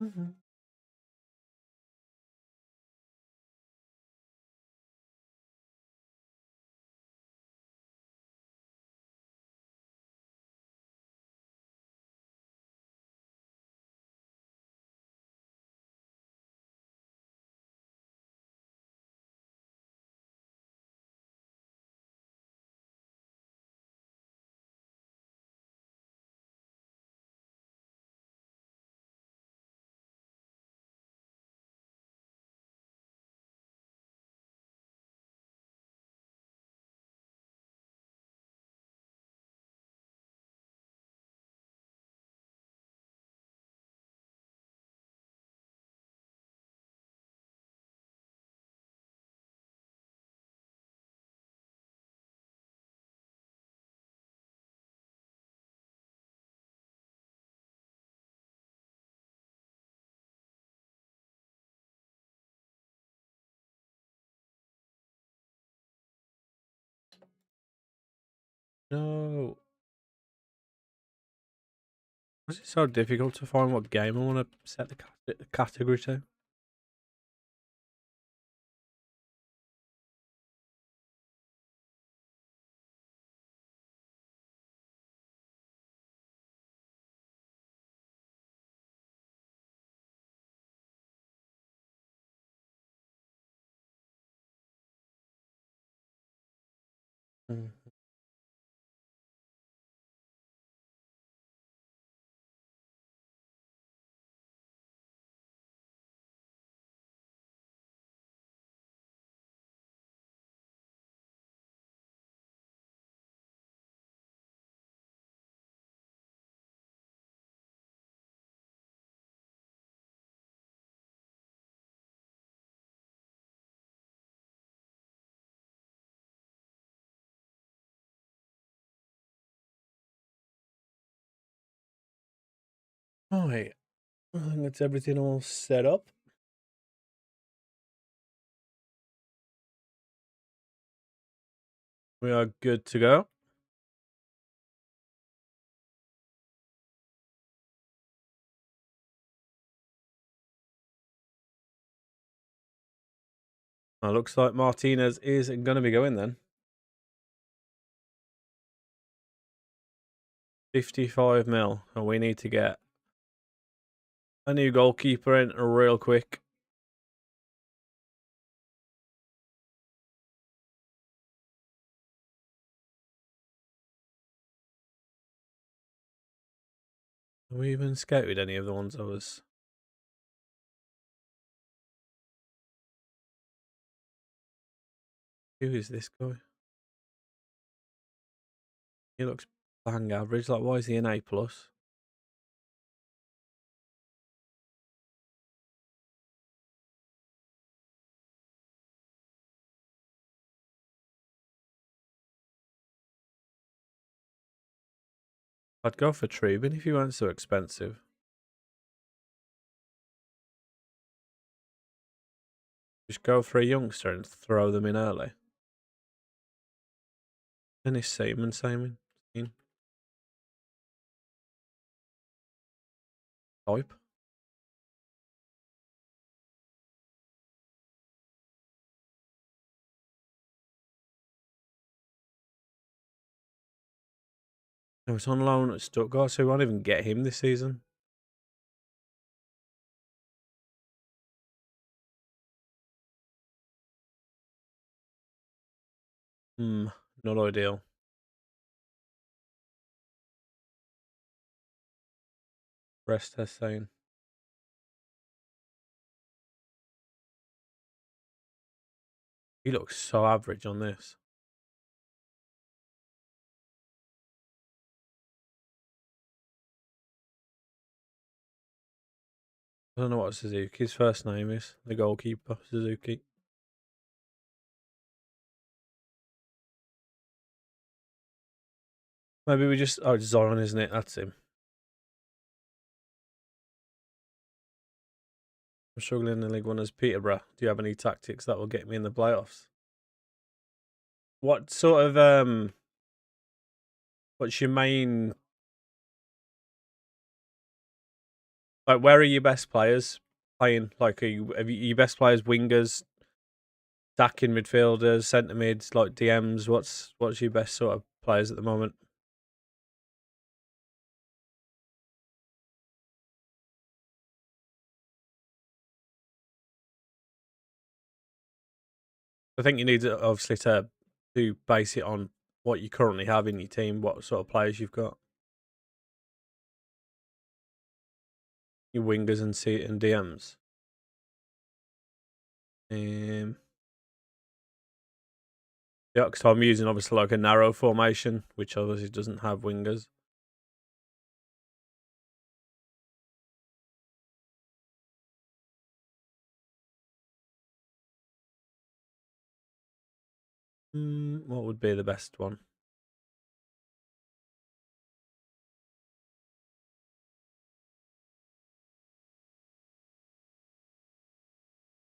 Mhm. No. Was it so difficult to find what game I want to set the category to? Mm. Right. I think that's everything all set up. We are good to go. Looks like Martinez is going to be going then. 55 mil, and we need to get a new goalkeeper in real quick. Have we even scouted any of the ones I was... Who is this guy? He looks bang average. Like, why is he an A+? I'd go for Trubin if he weren't so expensive. Just go for a youngster and throw them in early. Dennis Simon. Type. He was on loan at Stuttgart, so we won't even get him this season. Not ideal. Rest test saying. He looks so average on this. I don't know what Suzuki's first name is. The goalkeeper, Suzuki. Maybe we just... Oh, it's Zoran, isn't it? That's him. I'm struggling in the League One as Peterborough. Do you have any tactics that will get me in the playoffs? What sort of... What's your main... Like, where are your best players playing? Like, have your best players wingers, attacking midfielders, centre mids, like DMs? What's your best sort of players at the moment? I think you need obviously to base it on what you currently have in your team, what sort of players you've got. Your wingers and DMs. Yeah, because I'm using obviously like a narrow formation, which obviously doesn't have wingers. What would be the best one?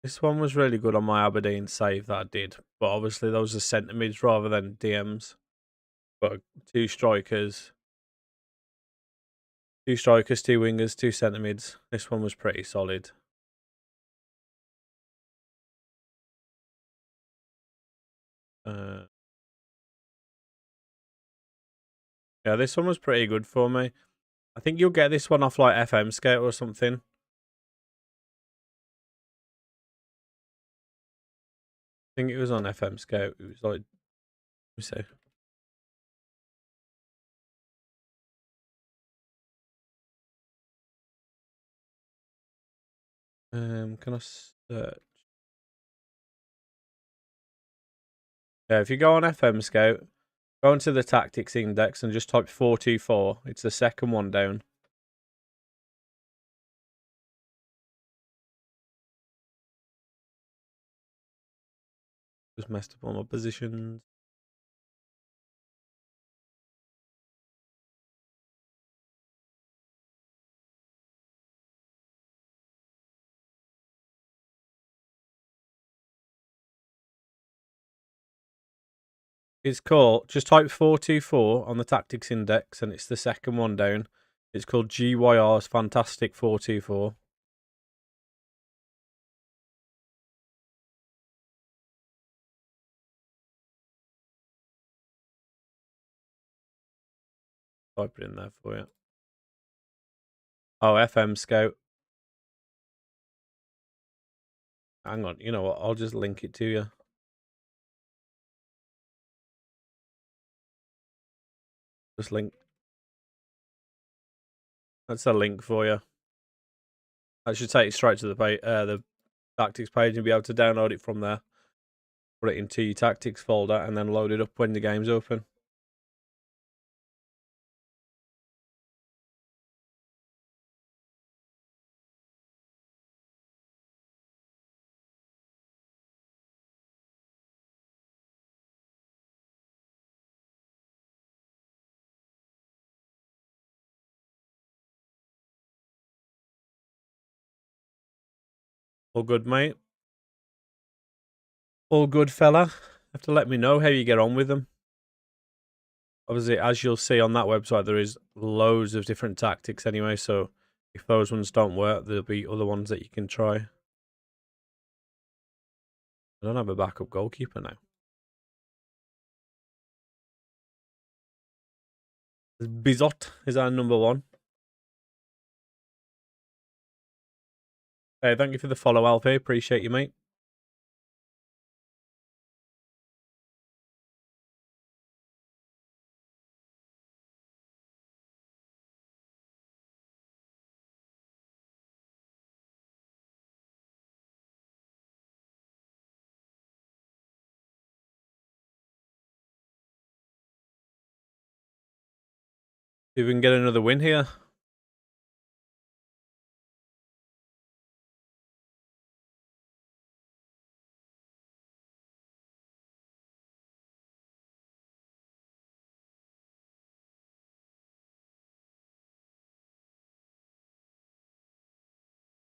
This one was really good on my Aberdeen save that I did, but obviously those are centre mids rather than DMs. But two strikers, two wingers, two centre mids. This one was pretty solid. Yeah, this one was pretty good for me. I think you'll get this one off like FM Scout or something. I think it was on FM Scout. It was like, let me see. Can I search? Yeah, if you go on FM Scout, go into the tactics index and just type 424. It's the second one down. Just messed up all my positions. It's called, just type 424 on the tactics index and it's the second one down. It's called GYR's Fantastic 424. Type it in there for you. Oh, FM Scout. Hang on, you know what? I'll just link it to you. Just link. That's a link for you. That should take you straight to the tactics page and be able to download it from there. Put it into your tactics folder and then load it up when the game's open. All good, mate. All good, fella. Have to let me know how you get on with them. Obviously, as you'll see on that website, there is loads of different tactics anyway. So if those ones don't work, there'll be other ones that you can try. I don't have a backup goalkeeper now. Bizot is our number one. Hey, thank you for the follow, Alfie. Appreciate you, mate. See if we can get another win here.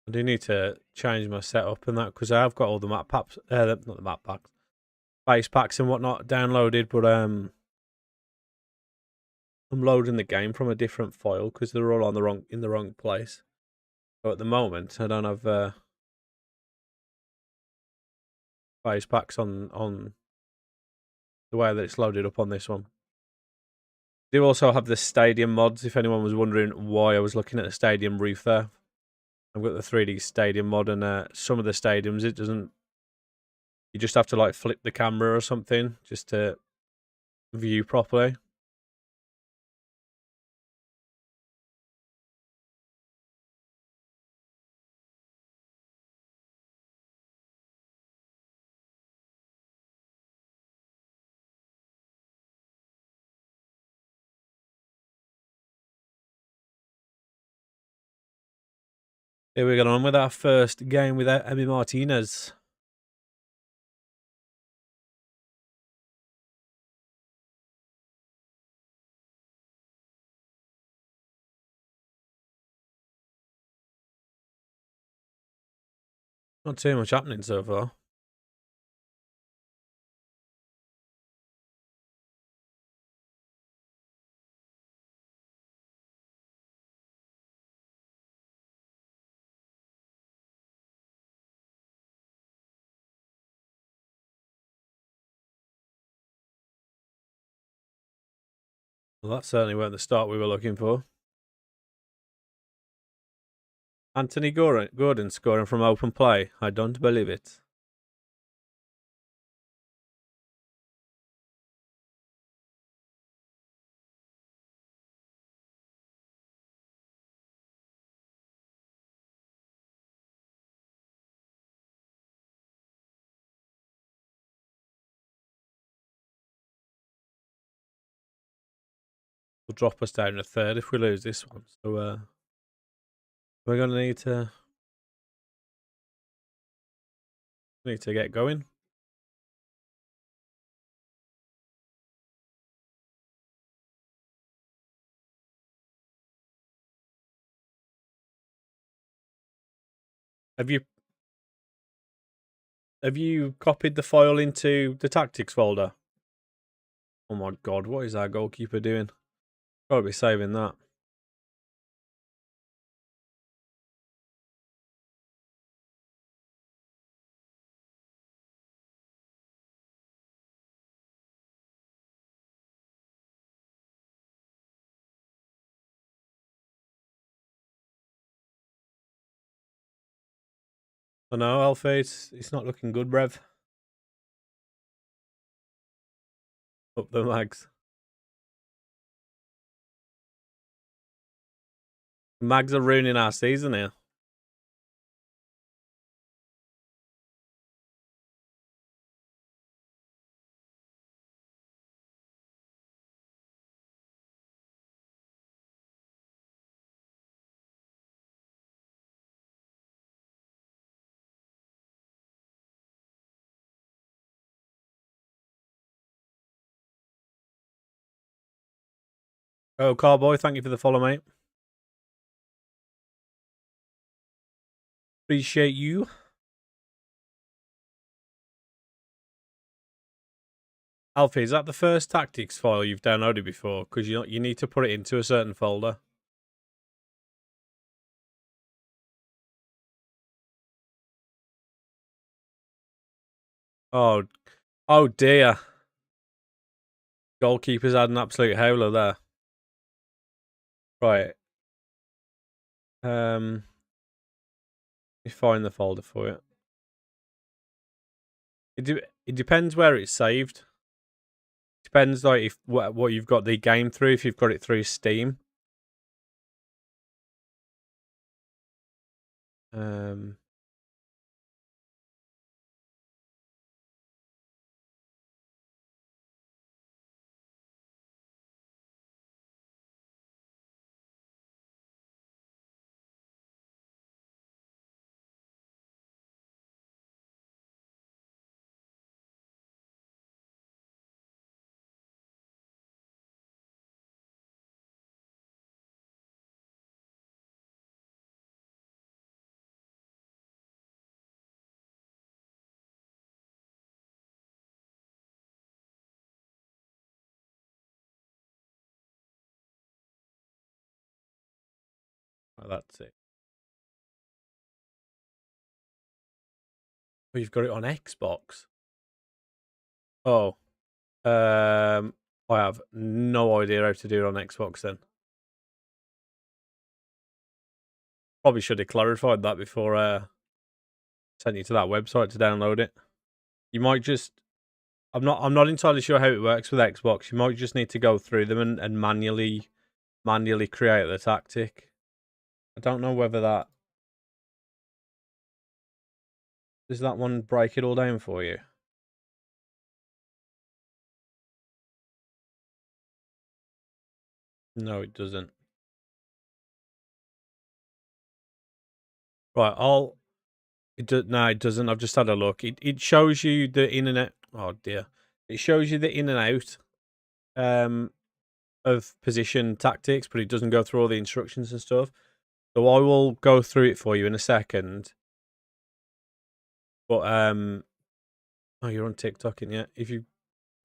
I do need to change my setup and that because I've got all the map packs, not the map packs, base packs and whatnot downloaded, but I'm loading the game from a different file because they're all on in the wrong place. So at the moment, I don't have prize packs on the way that it's loaded up on this one. I do also have the stadium mods, if anyone was wondering why I was looking at the stadium roof there. I've got the 3D stadium mod, and some of the stadiums, it doesn't... You just have to, like, flip the camera or something just to view properly. Here we go on with our first game without Emi Martinez. Not too much happening so far. Well, that certainly weren't the start we were looking for. Anthony Gordon scoring from open play. I don't believe it. Will drop us down to third if we lose this one. So we're gonna need to get going. Have you copied the file into the tactics folder? Oh my god, what is our goalkeeper doing? Gotta be saving that. I know, Alfie, it's not looking good, Brev. Up the mags. Mags are ruining our season here. Oh, Carboy, thank you for the follow, mate. Appreciate you. Alfie, is that the first tactics file you've downloaded before? Because you need to put it into a certain folder. Oh, oh dear. Goalkeeper's had an absolute howler there. Right. Let me find the folder for it. It depends where it's saved. Depends like if what you've got the game through. If you've got it through Steam. Oh, that's it. Oh, you've got it on Xbox. Oh, I have no idea how to do it on Xbox then. Probably should have clarified that before sent you to that website to download it. You might just I'm not entirely sure how it works with Xbox. You might just need to go through them and manually create the tactic. I don't know whether that does that one break it all down for you. No, it doesn't. Right, no, it doesn't. I've just had a look. It shows you the in and out. Oh dear, it shows you the in and out of position tactics, but it doesn't go through all the instructions and stuff. So I will go through it for you in a second. But oh, you're on TikTok, and yeah, if you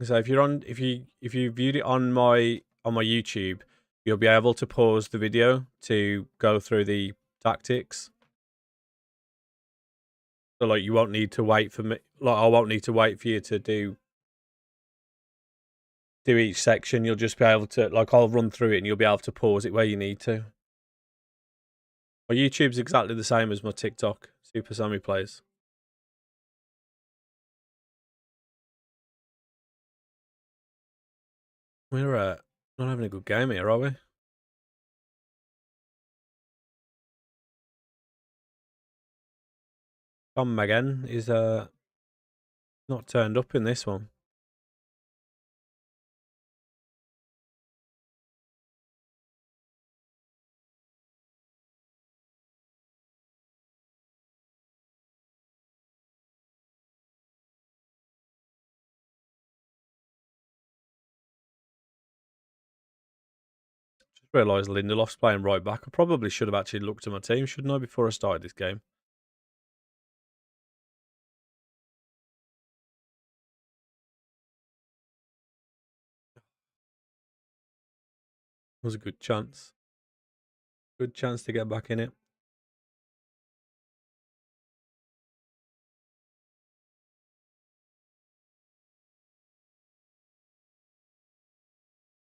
viewed it on my YouTube, you'll be able to pause the video to go through the tactics. So like you won't need to wait for me. Like I won't need to wait for you to do each section. You'll just be able to I'll run through it and you'll be able to pause it where you need to. My YouTube's exactly the same as my TikTok. Super Sammy Plays. We're not having a good game here, are we? Tom Megan is not turned up in this one. Just realised Lindelof's playing right back. I probably should have actually looked at my team, shouldn't I, before I started this game? It was a good chance. Good chance to get back in it.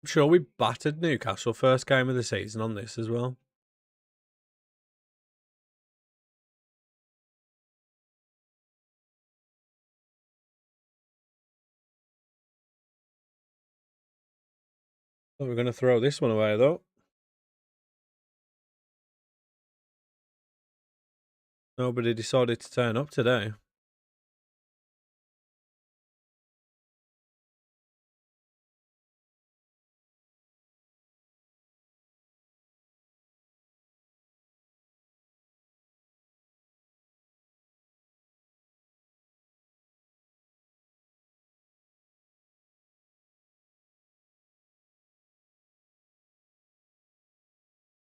I'm sure we battered Newcastle first game of the season on this as well. Thought we were going to throw this one away though. Nobody decided to turn up today.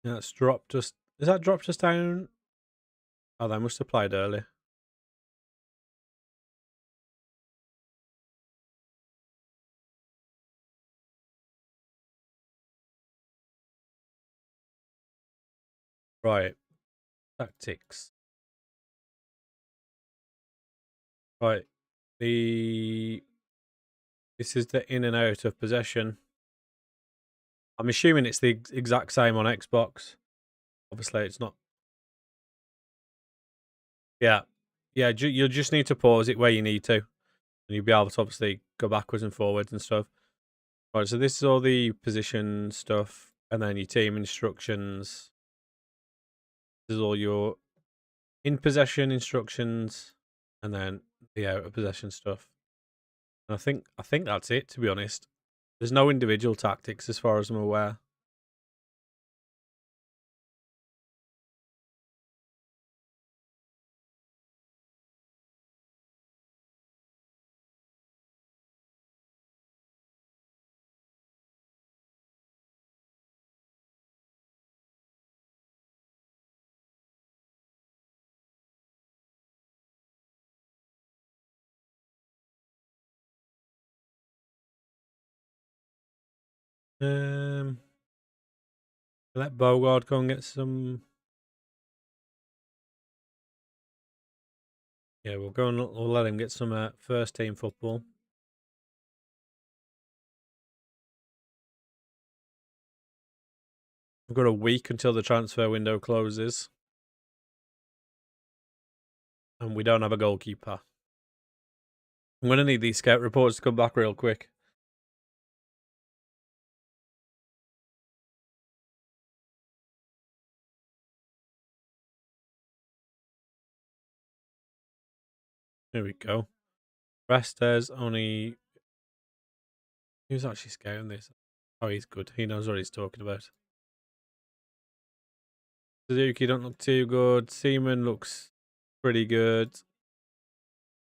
Yeah, it's dropped us. Is that dropped us down? Oh, they must have played early. Right. Tactics. Right. This is the in and out of possession. I'm assuming it's the exact same on Xbox. Obviously, it's not. Yeah. Yeah, you'll just need to pause it where you need to. And you'll be able to obviously go backwards and forwards and stuff. Right, so this is all the position stuff. And then your team instructions. This is all your in possession instructions. And then the out of possession stuff. And I think that's it, to be honest. There's no individual tactics as far as I'm aware. Um, let Bogard go and get some. Yeah, we'll let him get some first team football. We've got a week until the transfer window closes. And we don't have a goalkeeper. I'm going to need these scout reports to come back real quick. Here we go. Restes only... Who's actually scouting this? Oh, he's good. He knows what he's talking about. Suzuki don't look too good. Seaman looks pretty good.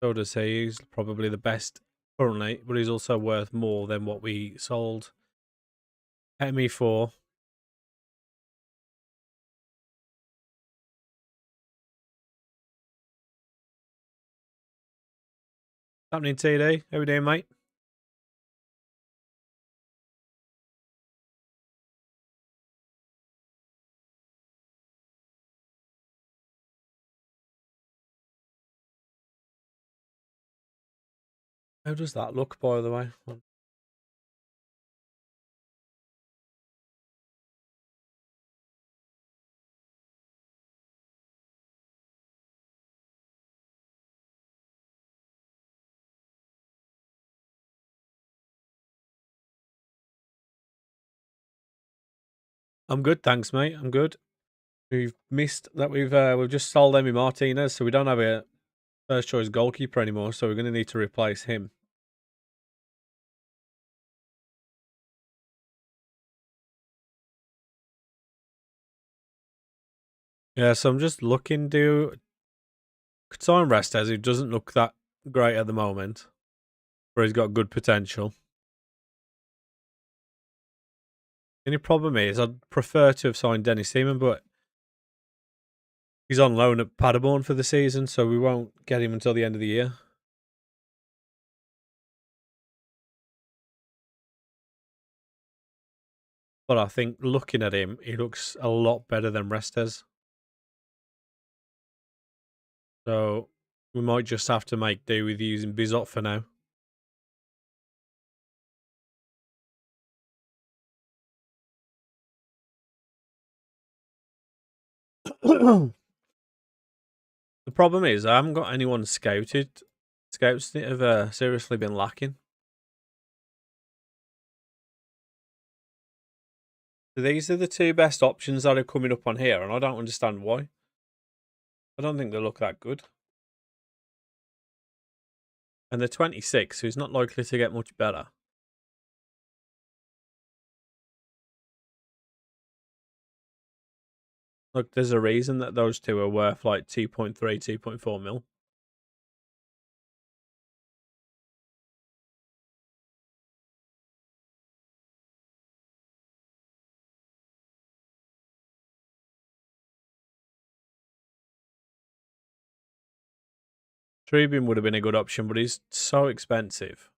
So does he. He's probably the best currently, but he's also worth more than what we sold Emi for. Happening TD? How we doing, mate? How does that look, by the way? I'm good, thanks, mate. I'm good. We've missed that we've just sold Emi Martinez, so we don't have a first choice goalkeeper anymore, so we're going to need to replace him. Yeah, so I'm just looking to sign Restes, who doesn't look that great at the moment, but he's got good potential. The only problem is I'd prefer to have signed Dennis Seaman, but he's on loan at Paderborn for the season, so we won't get him until the end of the year. But I think looking at him, he looks a lot better than Restes. So we might just have to make do with using Bizot for now. The problem is I haven't got anyone scouted. Scouts have seriously been lacking. So these are the two best options that are coming up on here, and I don't understand why. I don't think they look that good. And they're 26, so he's not likely to get much better. Look, there's a reason that those two are worth like 2.3, 2.4 mil. Trubin would have been a good option, but he's so expensive.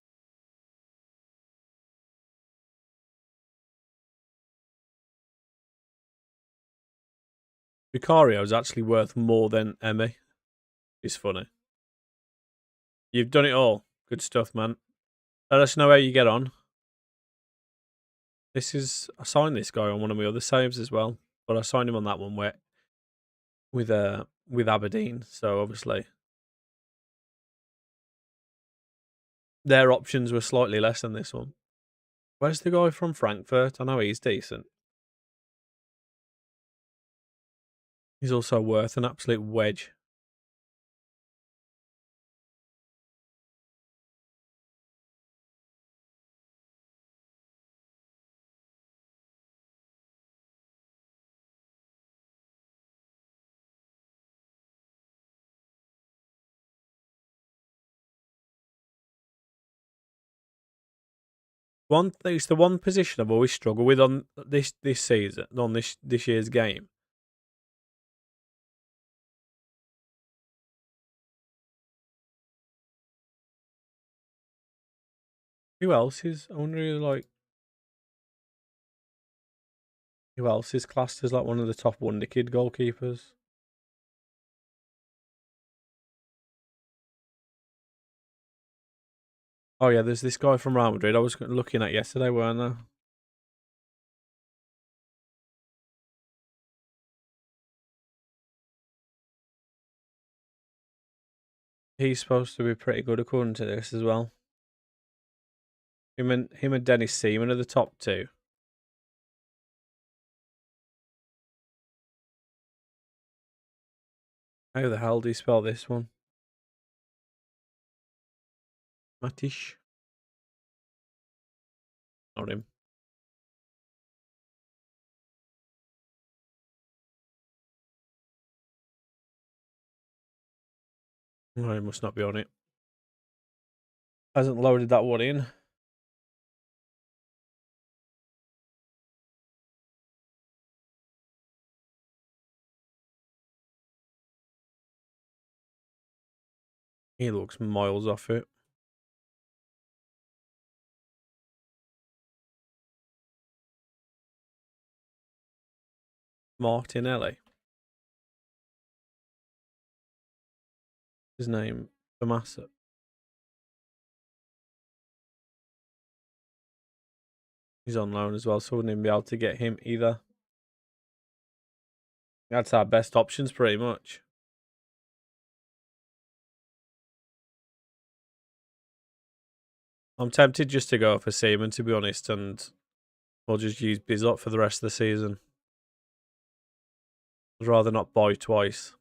Vicario is actually worth more than Emi. It's funny. You've done it all. Good stuff, man. Let us know how you get on. I signed this guy on one of my other saves as well, but I signed him on that one with Aberdeen. So obviously their options were slightly less than this one. Where's the guy from Frankfurt? I know he's decent. He's also worth an absolute wedge. It's the one position I've always struggled with on this season, on this year's game. Who else is? I wonder, like, who else is classed as like one of the top wonder kid goalkeepers? Oh yeah, there's this guy from Real Madrid I was looking at yesterday, weren't there? He's supposed to be pretty good according to this as well. Him and Dennis Seaman are the top two. How the hell do you spell this one? Matish? Not him. Oh, he must not be on it. Hasn't loaded that one in. He looks miles off it. Martinelli. His name, Tommaso. He's on loan as well, so wouldn't even be able to get him either. That's our best options, pretty much. I'm tempted just to go for Seaman, to be honest, and we'll just use Bizot for the rest of the season. I'd rather not buy twice.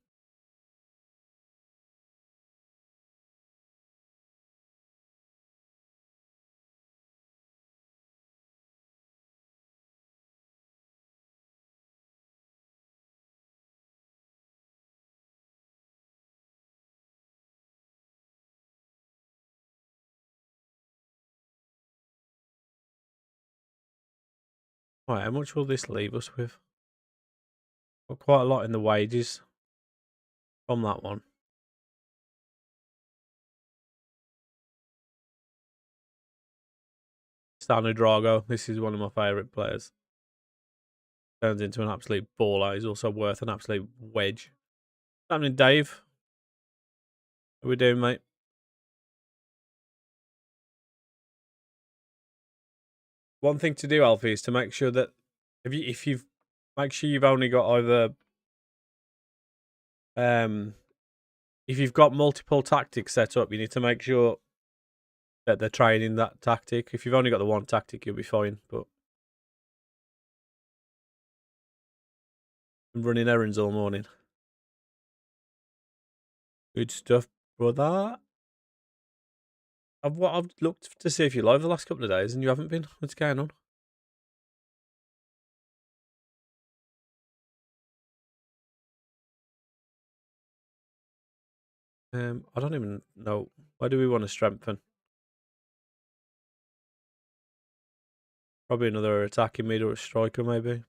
Right, how much will this leave us with? Got quite a lot in the wages from that one. Stanley Drago, this is one of my favourite players. Turns into an absolute baller. He's also worth an absolute wedge. What's happening, Dave? How we doing, mate? One thing to do, Alfie, is to make sure that if you've make sure you've only got either if you've got multiple tactics set up, you need to make sure that they're training that tactic. If you've only got the one tactic, you'll be fine. But I'm running errands all morning. Good stuff, brother. I've looked to see if you're live the last couple of days, and you haven't been. What's going on? I don't even know. Why do we want to strengthen? Probably another attacking mid or a striker, maybe.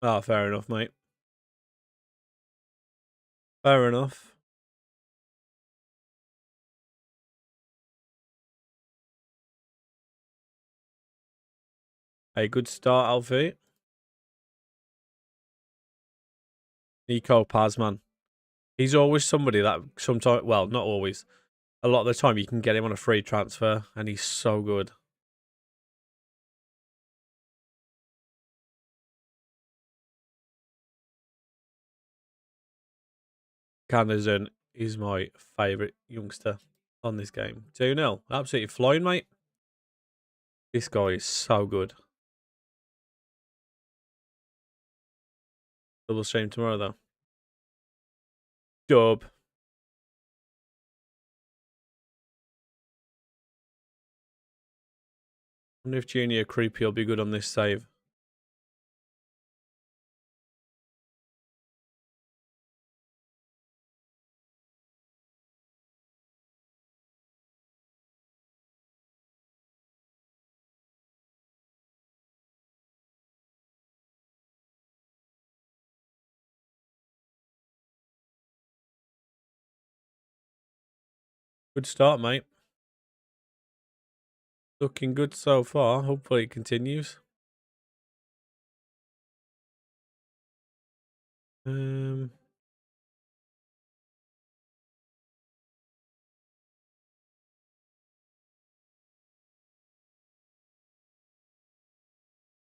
Ah, fair enough, mate. Fair enough. Hey, good start, Alfie. Nico Pazman. He's always somebody that sometimes, well, not always. A lot of the time you can get him on a free transfer, and he's so good. Canderson is my favourite youngster on this game. 2-0. Absolutely flying, mate. This guy is so good. Double stream tomorrow, though. Dub. I wonder if Junior Creepy will be good on this save. Good start, mate. Looking good so far. Hopefully it continues. Um,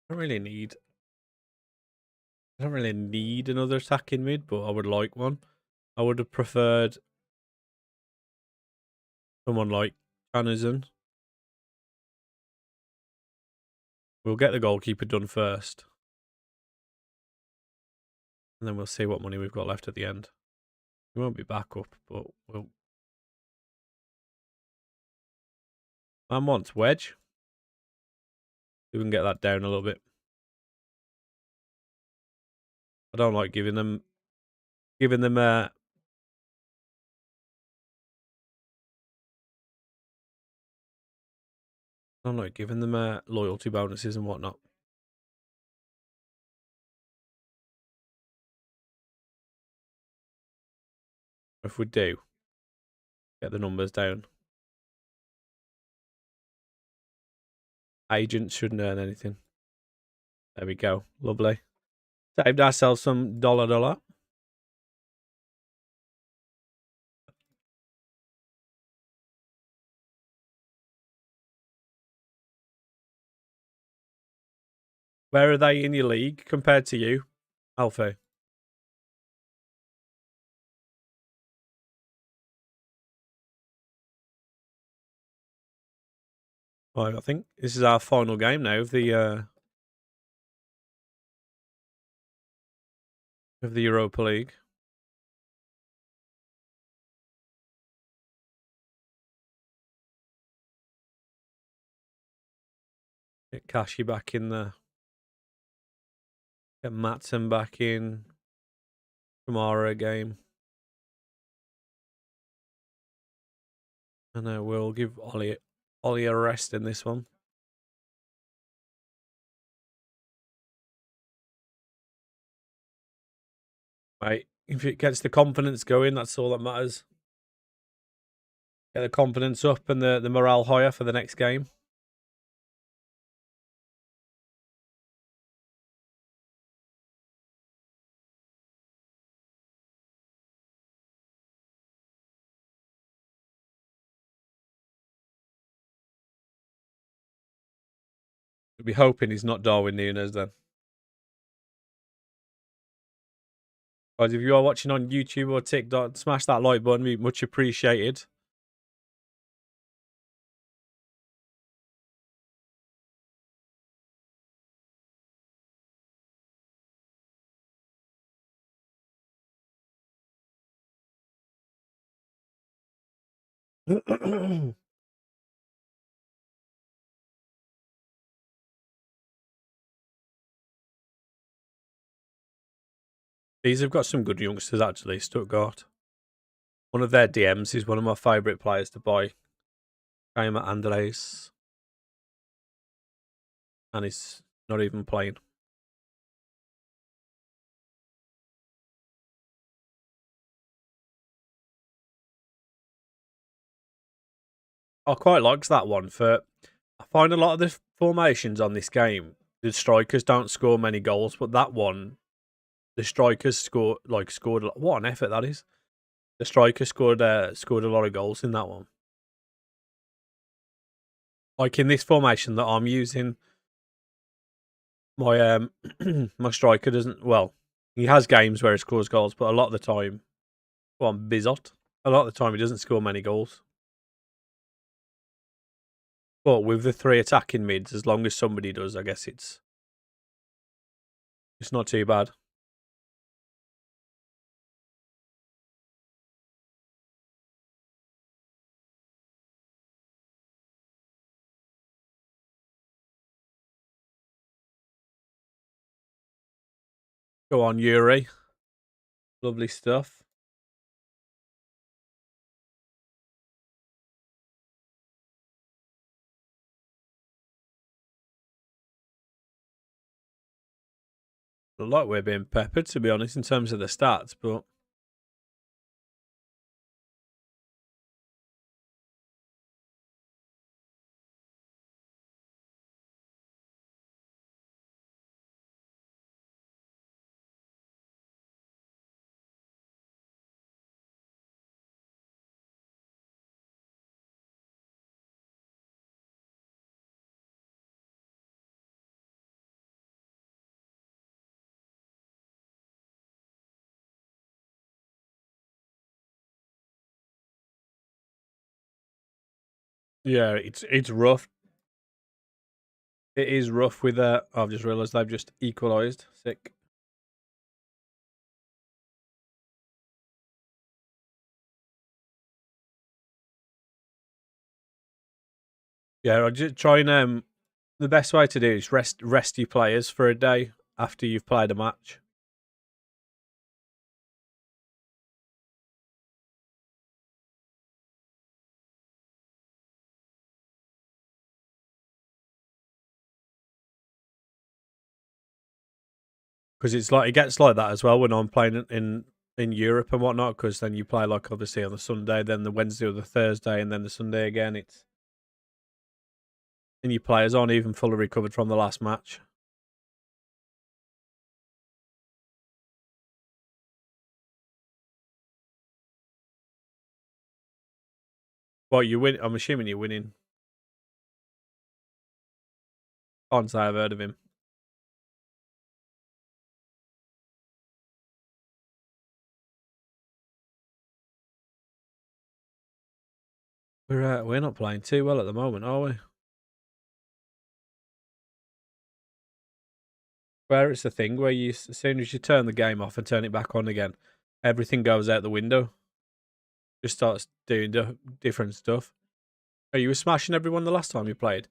I don't really need. I don't really need another attacking mid, but I would like one. I would have preferred someone like Anderson. We'll get the goalkeeper done first, and then we'll see what money we've got left at the end. We won't be back up, but we'll. Man wants wedge. We can get that down a little bit. I don't like giving them. I don't like giving them loyalty bonuses and whatnot. If we do, get the numbers down. Agents shouldn't earn anything. There we go. Lovely. Saved ourselves some dollar. Where are they in your league compared to you, Alfie? Right, I think this is our final game now of the Europa League. Get Kashi back in there. Get Matson back in. Tomorrow game. And we'll give Ollie a rest in this one. Right. If it gets the confidence going, that's all that matters. Get the confidence up and the morale higher for the next game. We'll be hoping he's not Darwin Núñez then. Guys, if you are watching on YouTube or TikTok, smash that like button. Be much appreciated. These have got some good youngsters, actually, Stuttgart. One of their DMs is one of my favourite players to buy. Gamer Andres. And he's not even playing. I quite likes that one. I find a lot of the formations on this game, the strikers don't score many goals, but that one, the strikers scored. What an effort that is! The striker scored a lot of goals in that one. Like in this formation that I'm using, my my striker doesn't. Well, he has games where he scores goals, but a lot of the time, Bizot. A lot of the time, he doesn't score many goals. But with the 3 attacking mids, as long as somebody does, I guess it's not too bad. Go on, Yuri. Lovely stuff. Look like we're being peppered, to be honest, in terms of the stats, but Yeah, it's rough. It is rough with I've just realised they've just equalised. Sick. Yeah, I just try and the best way to do is rest your players for a day after you've played a match. Because it's like it gets like that as well when I'm playing in Europe and whatnot. Because then you play like obviously on the Sunday, then the Wednesday or the Thursday, and then the Sunday again. It's and your players aren't even fully recovered from the last match. Well, you win. I'm assuming you're winning. Can't say I've heard of him. We're not playing too well at the moment, are we? Where it's the thing where you, as soon as you turn the game off and turn it back on again, everything goes out the window. Just starts doing different stuff. Oh, you were smashing everyone the last time you played?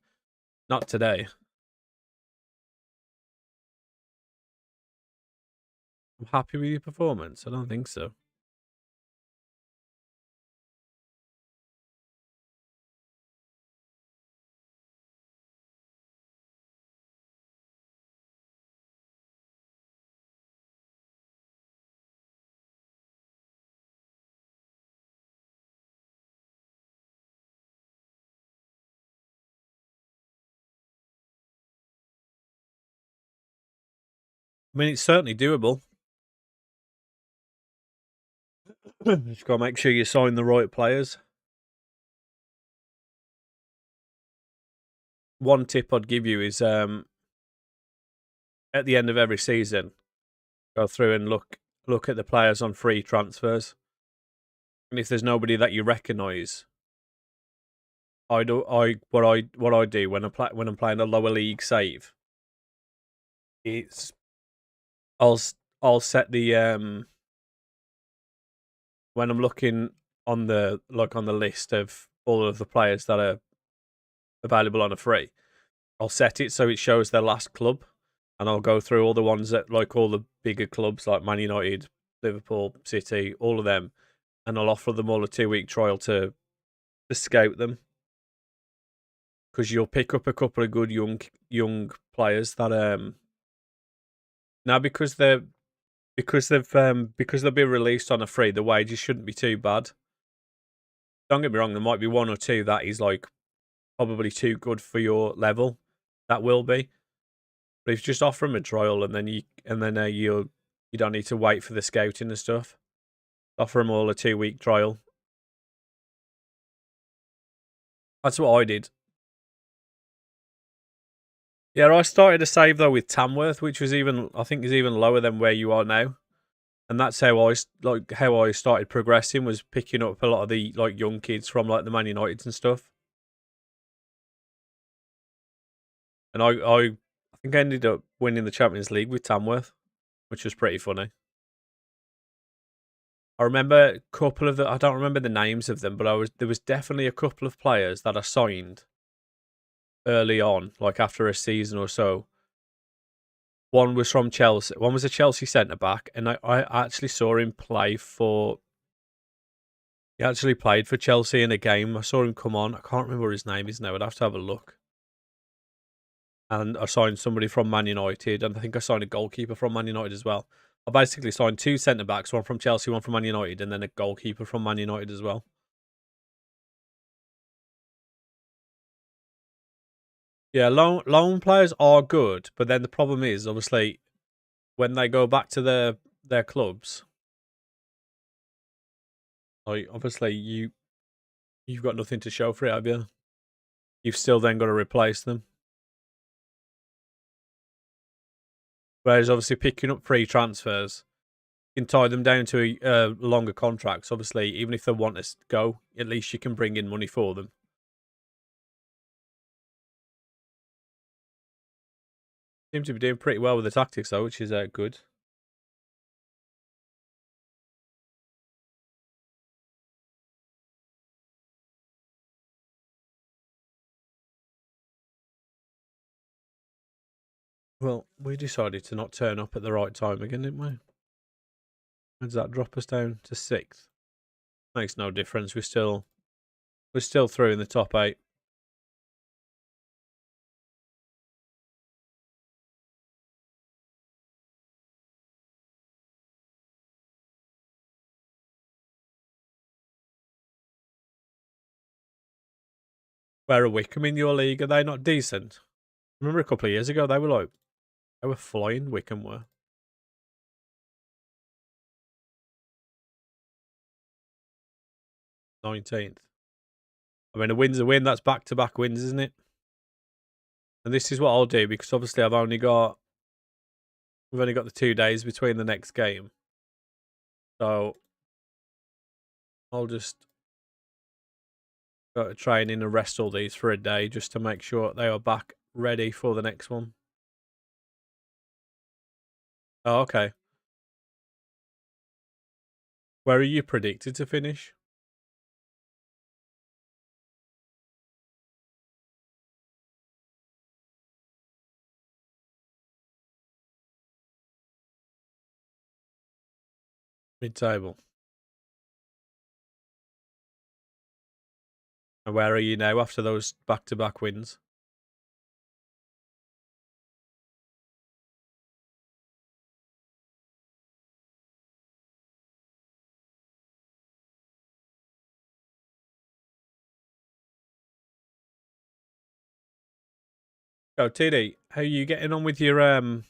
Not today. I'm happy with your performance. I don't think so. I mean, it's certainly doable. Just got to make sure you sign the right players. One tip I'd give you is at the end of every season, go through and look at the players on free transfers. And if there's nobody that you recognise, what I do when I'm playing a lower league save, it's I'll set the when I'm looking on the list of all of the players that are available on a free, I'll set it so it shows their last club, and I'll go through all the ones that like all the bigger clubs like Man United, Liverpool, City, all of them, and I'll offer them all a 2-week trial to scout them, because you'll pick up a couple of good young players that now because they'll be released on a free, the wages shouldn't be too bad. Don't get me wrong, there might be one or two that is like probably too good for your level. That will be. But if you just offer them a trial and then you don't need to wait for the scouting and stuff. Offer them all a 2-week trial. That's what I did. Yeah, I started a save though with Tamworth, which was I think is even lower than where you are now. And that's how I started progressing, was picking up a lot of the like young kids from like the Man Uniteds and stuff. And I think I ended up winning the Champions League with Tamworth, which was pretty funny. I remember a couple of I don't remember the names of them, but there was definitely a couple of players that I signed early on, like after a season or so. One was from Chelsea. One was a Chelsea centre back, and I actually saw him play for. He actually played for Chelsea in a game. I saw him come on. I can't remember what his name is now. I'd have to have a look. And I signed somebody from Man United, and I think I signed a goalkeeper from Man United as well. I basically signed 2 centre backs, one from Chelsea, one from Man United, and then a goalkeeper from Man United as well. Yeah, loan players are good, but then the problem is obviously when they go back to their clubs, like obviously you've got nothing to show for it, have you? You've still then got to replace them. Whereas obviously picking up free transfers, you can tie them down to longer contracts. Obviously, even if they want to go, at least you can bring in money for them. Seem to be doing pretty well with the tactics though, which is good. Well, we decided to not turn up at the right time again, didn't we? How does that drop us down to 6th? Makes no difference. We're still through in the top 8. Where are Wickham in your league? Are they not decent? Remember a couple of years ago they were flying. Wickham were 19th. I mean, a win's a win. That's back-to-back wins, isn't it? And this is what I'll do because obviously we've only got the 2 days between the next game, so I'll just go to training and rest all these for a day just to make sure they are back ready for the next one. Oh, okay. Where are you predicted to finish? Mid-table. And where are you now after those back-to-back wins? Go, TD. How are you getting on with your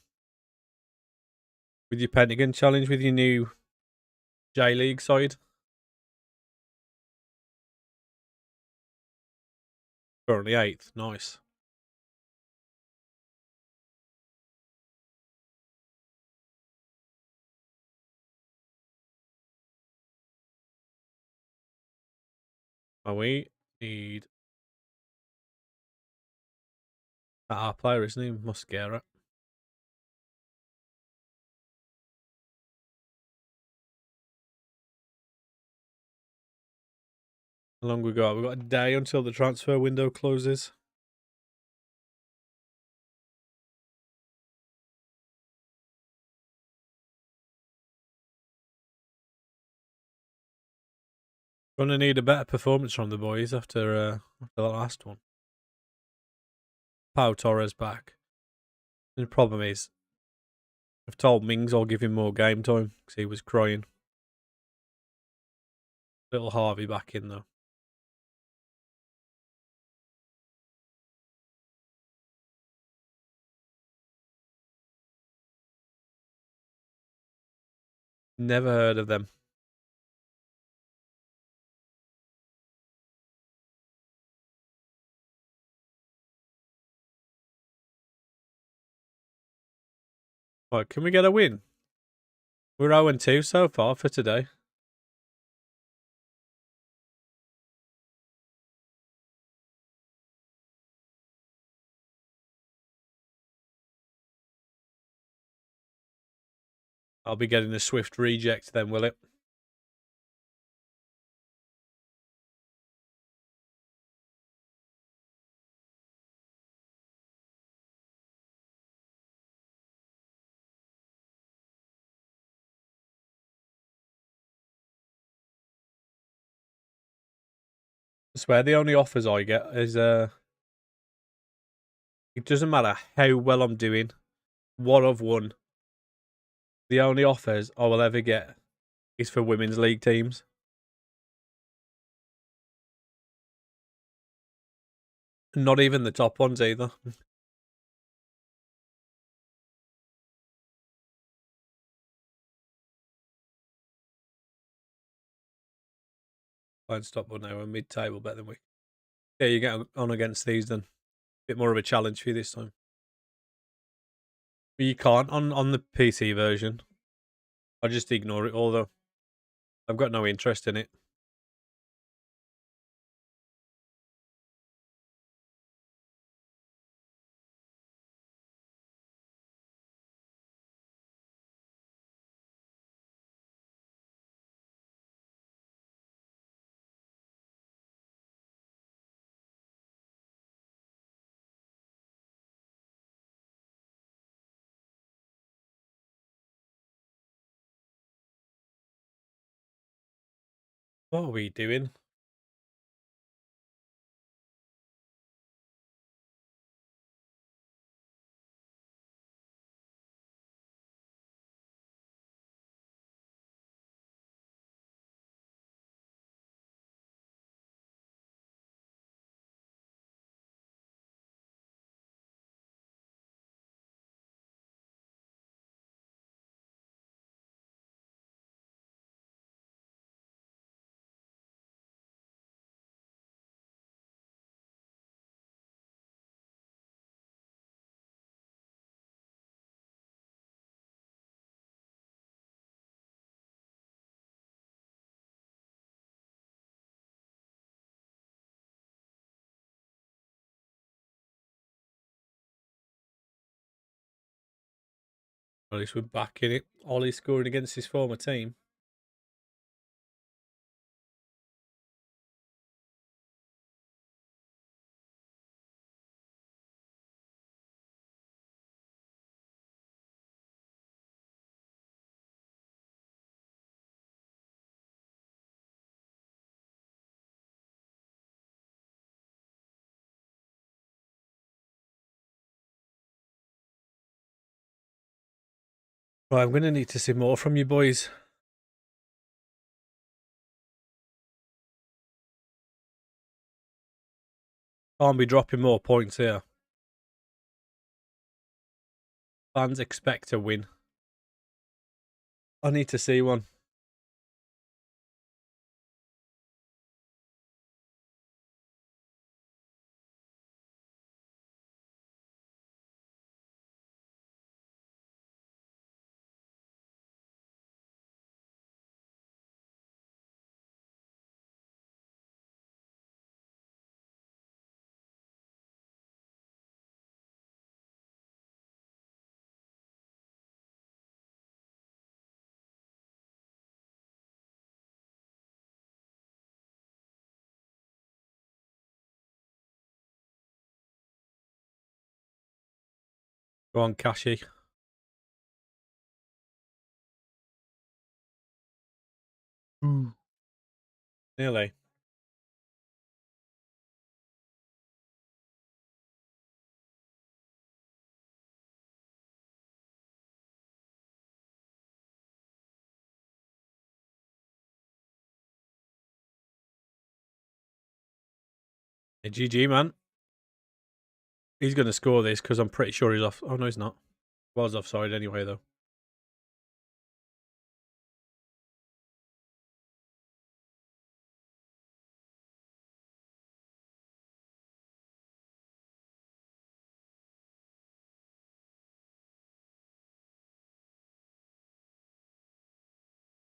Pentagon challenge with your new J League side? Currently 8th. Nice. Oh, we need our player, isn't he? Musquera. How long we got? We've got a day until the transfer window closes. Gonna need a better performance from the boys after the last one. Pau Torres back. And the problem is, I've told Mings I'll give him more game time because he was crying. Little Harvey back in though. Never heard of them. Right, can we get a win? We're 0-2 so far for today. I'll be getting a swift reject then, will it? I swear the only offers I get is it doesn't matter how well I'm doing, what I've won. The only offers I will ever get is for women's league teams. Not even the top ones either. Fine, stop one now. We're mid-table better than we. Yeah, you get on against these then. Bit more of a challenge for you this time. But you can't on the PC version. I just ignore it all though. I've got no interest in it. What are we doing? At least we're back in it. Ollie scoring against his former team. Right, I'm going to need to see more from you boys. Can't be dropping more points here. Fans expect a win. I need to see one. Go on, Kashi. Nearly. Hey, GG, man. He's going to score this because I'm pretty sure he's off. Oh, no, he's not. Was offside anyway, though.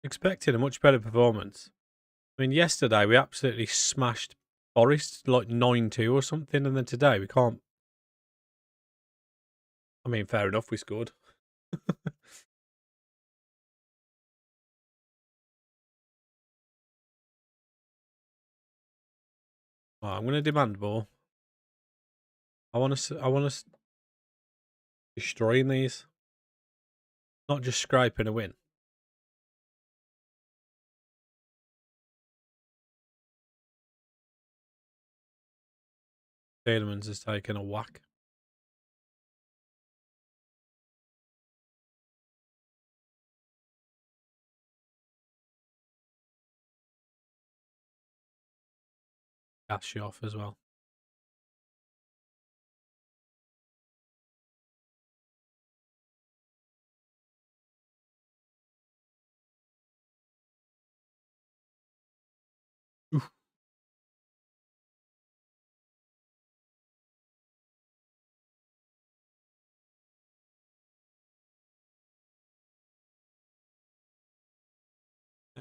Expecting a much better performance. I mean, yesterday we absolutely smashed Forest like 9-2 or something, and then today we can't. I mean, fair enough, we scored. Right, I'm going to demand more. I want to destroying these, not just scraping a win. Tielemans has taken a whack. Cash off as well. Oof.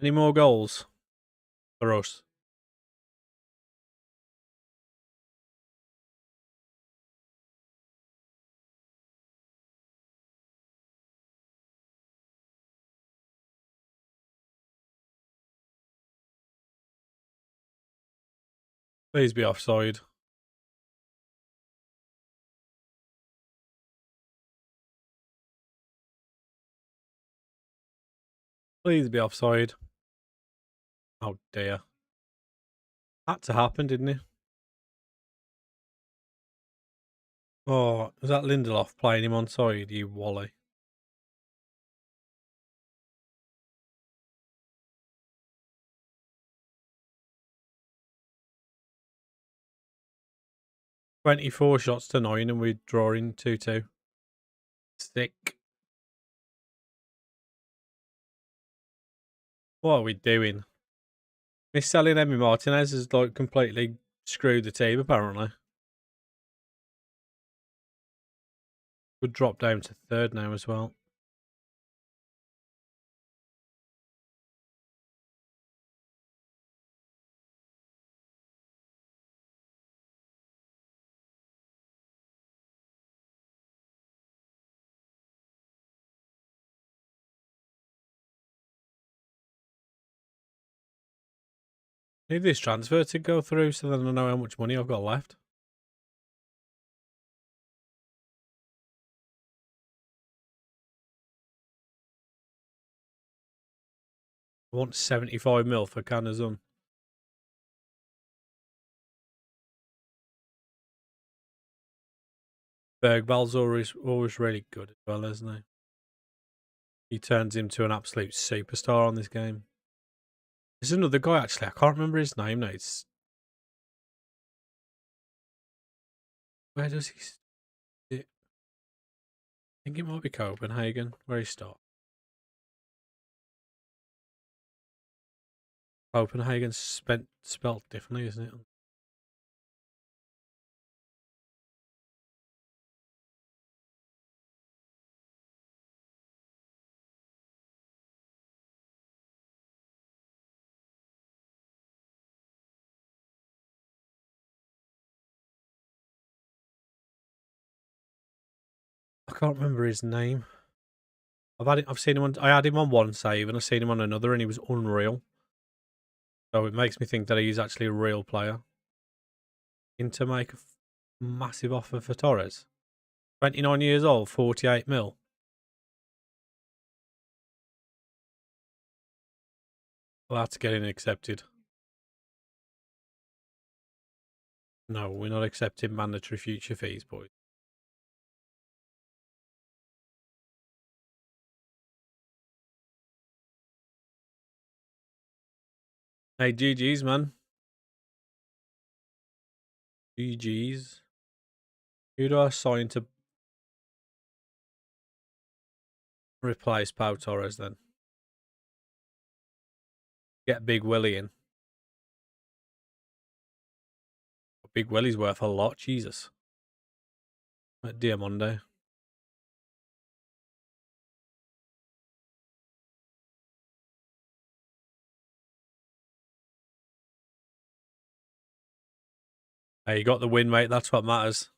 Any more goals for us? Please be offside. Please be offside. Oh dear. Had to happen, didn't it? Oh, was that Lindelof playing him on side, you Wally? "24 shots to 9 and we're drawing 2-2. Sick. What are we doing? Miss selling Emi Martinez has like completely screwed the team apparently. Would drop down to third now as well. Need this transfer to go through so then I know how much money I've got left. I want 75 mil for Canazon. Bergvall's always really good as well, isn't he? He turns him to an absolute superstar on this game. There's another guy actually, I can't remember his name now. Where does he sit? I think it might be Copenhagen, where he starts. Copenhagen's spelt differently, isn't it? I can't remember his name. I've seen him on. I had him on one save, and I've seen him on another, and he was unreal. So it makes me think that he's actually a real player. To make a massive offer for Torres. 29 years old, 48 mil. Well, that's getting accepted. No, we're not accepting mandatory future fees, boys. Hey, GG's, man. GG's. Who do I sign to replace Pau Torres then? Get Big Willie in. Big Willie's worth a lot, Jesus. At Diamondo. Hey, you got the win, mate. That's what matters.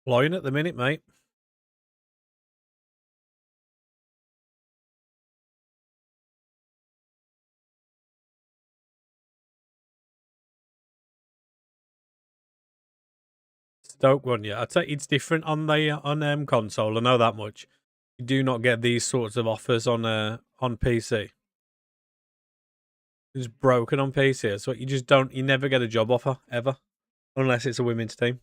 Flying at the minute, mate. Stoke one, yeah. I'd say it's different on the console. I know that much. You do not get these sorts of offers on PC. It's broken on PC. So you just don't. You never get a job offer ever, unless it's a women's team.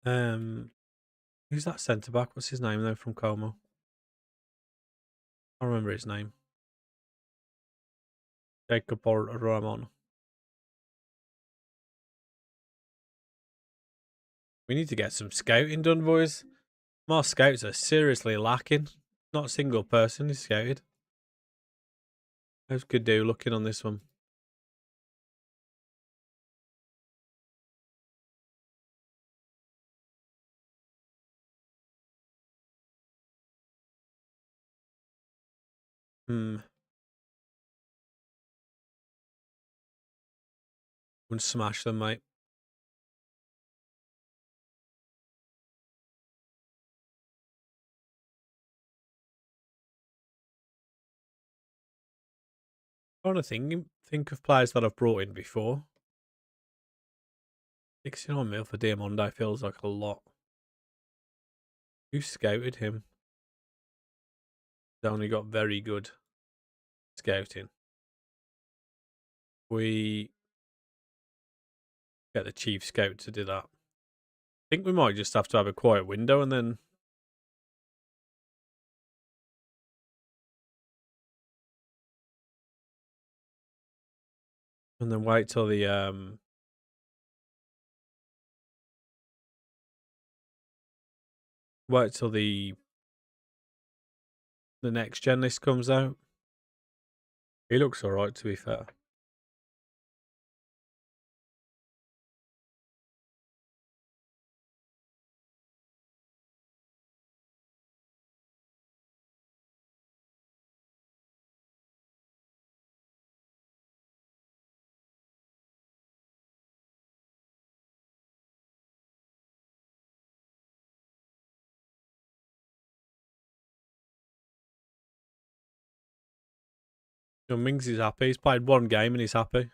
Who's that centre back? What's his name though from Como? I remember his name. Jacob or Ramon. We need to get some scouting done, boys. My scouts are seriously lacking. Not a single person is scouted. How's good do looking on this one? Wouldn't smash them, mate. I trying to think of players that I've brought in before. 69 mil for Diamondi feels like a lot. Who scouted him? He's only got very good scouting. We get the chief scout to do that. I think we might just have to have a quiet window and then wait till the next gen list comes out. He looks alright, to be fair. Mings is happy. He's played one game and he's happy.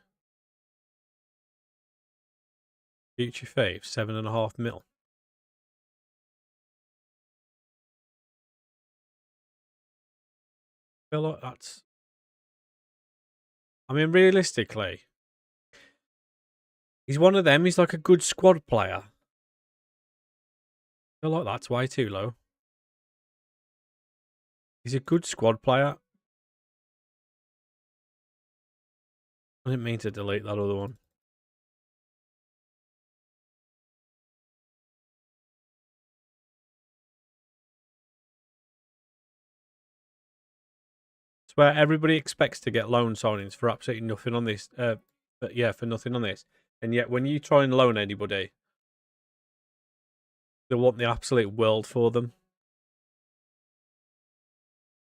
Future Fave, 7.5 mil. I feel like that's... I mean, realistically, he's one of them. He's like a good squad player. I feel like that's way too low. He's a good squad player. I didn't mean to delete that other one. It's where everybody expects to get loan signings for absolutely nothing on this. But yeah, for nothing on this. And yet, when you try and loan anybody, they want the absolute world for them.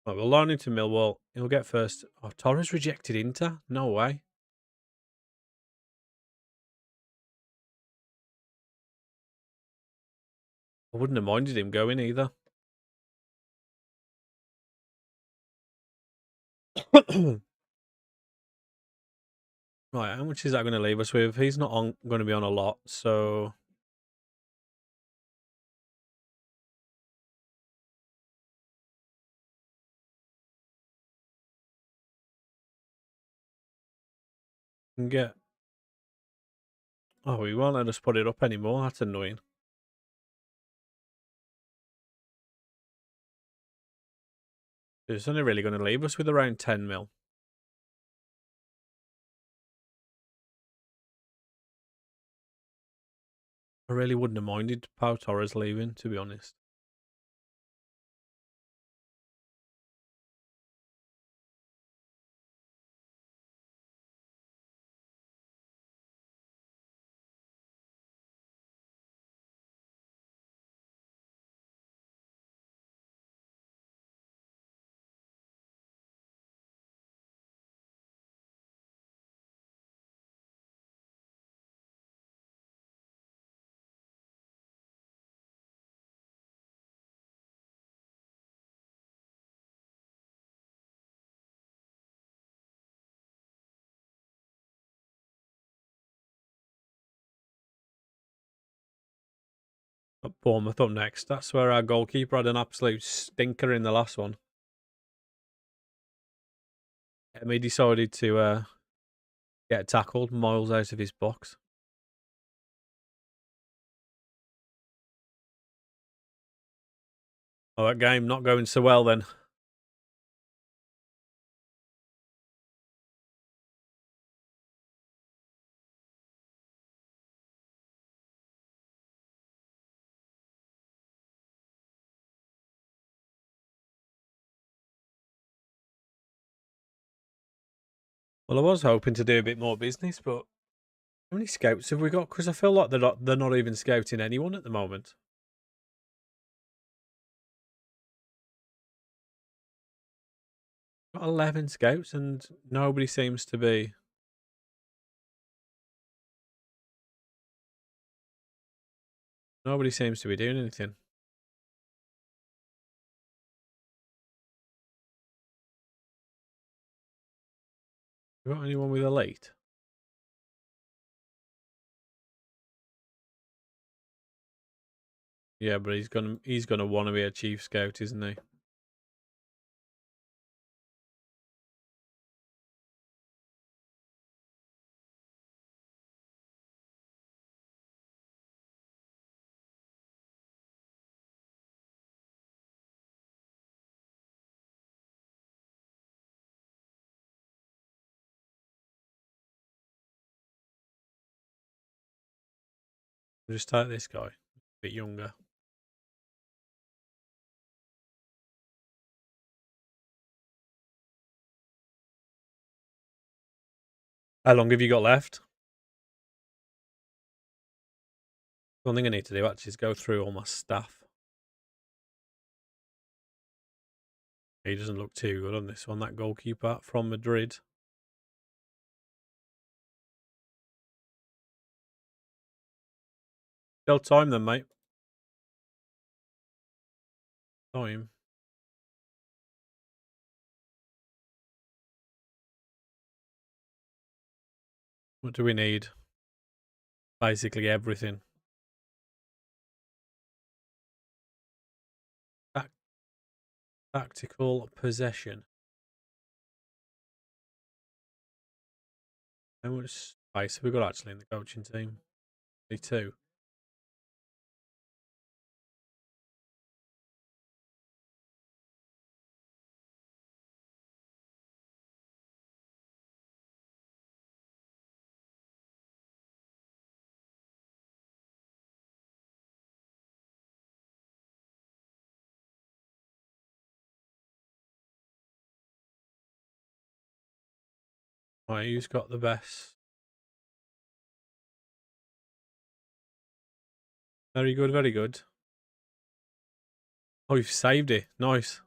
Right, we'll loan him to Millwall. He'll get first. Oh, Torres rejected Inter? No way. I wouldn't have minded him going either. Right, how much is that going to leave us with? He's not going to be on a lot, so... Can get... Oh, he won't let us put it up anymore. That's annoying. It's only really going to leave us with around 10 mil. I really wouldn't have minded Pau Torres leaving, to be honest. Bournemouth up next. That's where our goalkeeper had an absolute stinker in the last one. And he decided to get tackled miles out of his box. Oh, that game not going so well then. Well, I was hoping to do a bit more business, but how many scouts have we got? Because I feel like they're not even scouting anyone at the moment. Got 11 scouts and nobody seems to be... Nobody seems to be doing anything. You got anyone with elite? Yeah, but he's gonna want to be a chief scout, isn't he? Just take this guy, a bit younger. How long have you got left? One thing I need to do actually is go through all my staff. He doesn't look too good on this one, that goalkeeper from Madrid. Still time then, mate. Time. What do we need? Basically everything. Tactical possession. How much space have we got actually in the coaching team? Me too. Right, who's got the best? Very good, very good. Oh, you've saved it. Nice.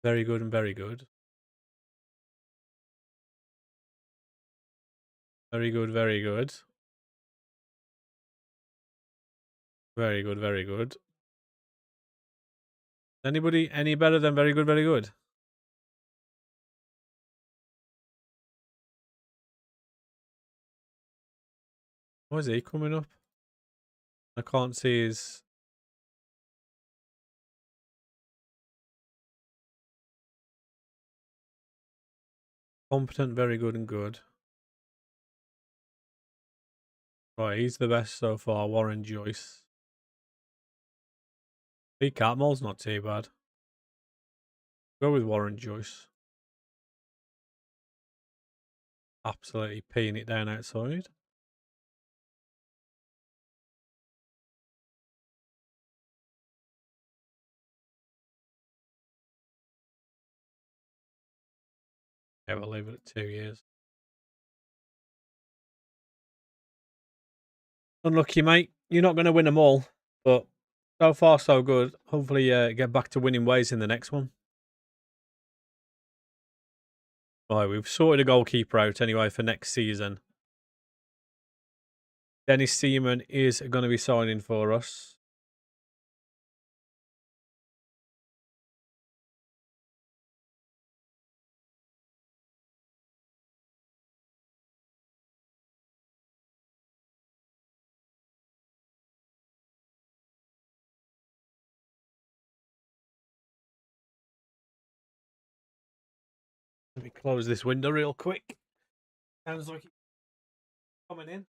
Very good and very good. Very good, very good. Very good, very good. Anybody any better than very good, very good? Why is he coming up? I can't see his... Competent, very good and good. Right, he's the best so far, Warren Joyce. Pete Catmull's not too bad. Go with Warren Joyce. Absolutely peeing it down outside. Yeah, we'll leave it at 2 years. Unlucky, mate. You're not going to win them all, but so far so good. Hopefully, get back to winning ways in the next one. Right, we've sorted a goalkeeper out anyway for next season. Dennis Seaman is going to be signing for us. Let me close this window real quick. Sounds like it's coming in.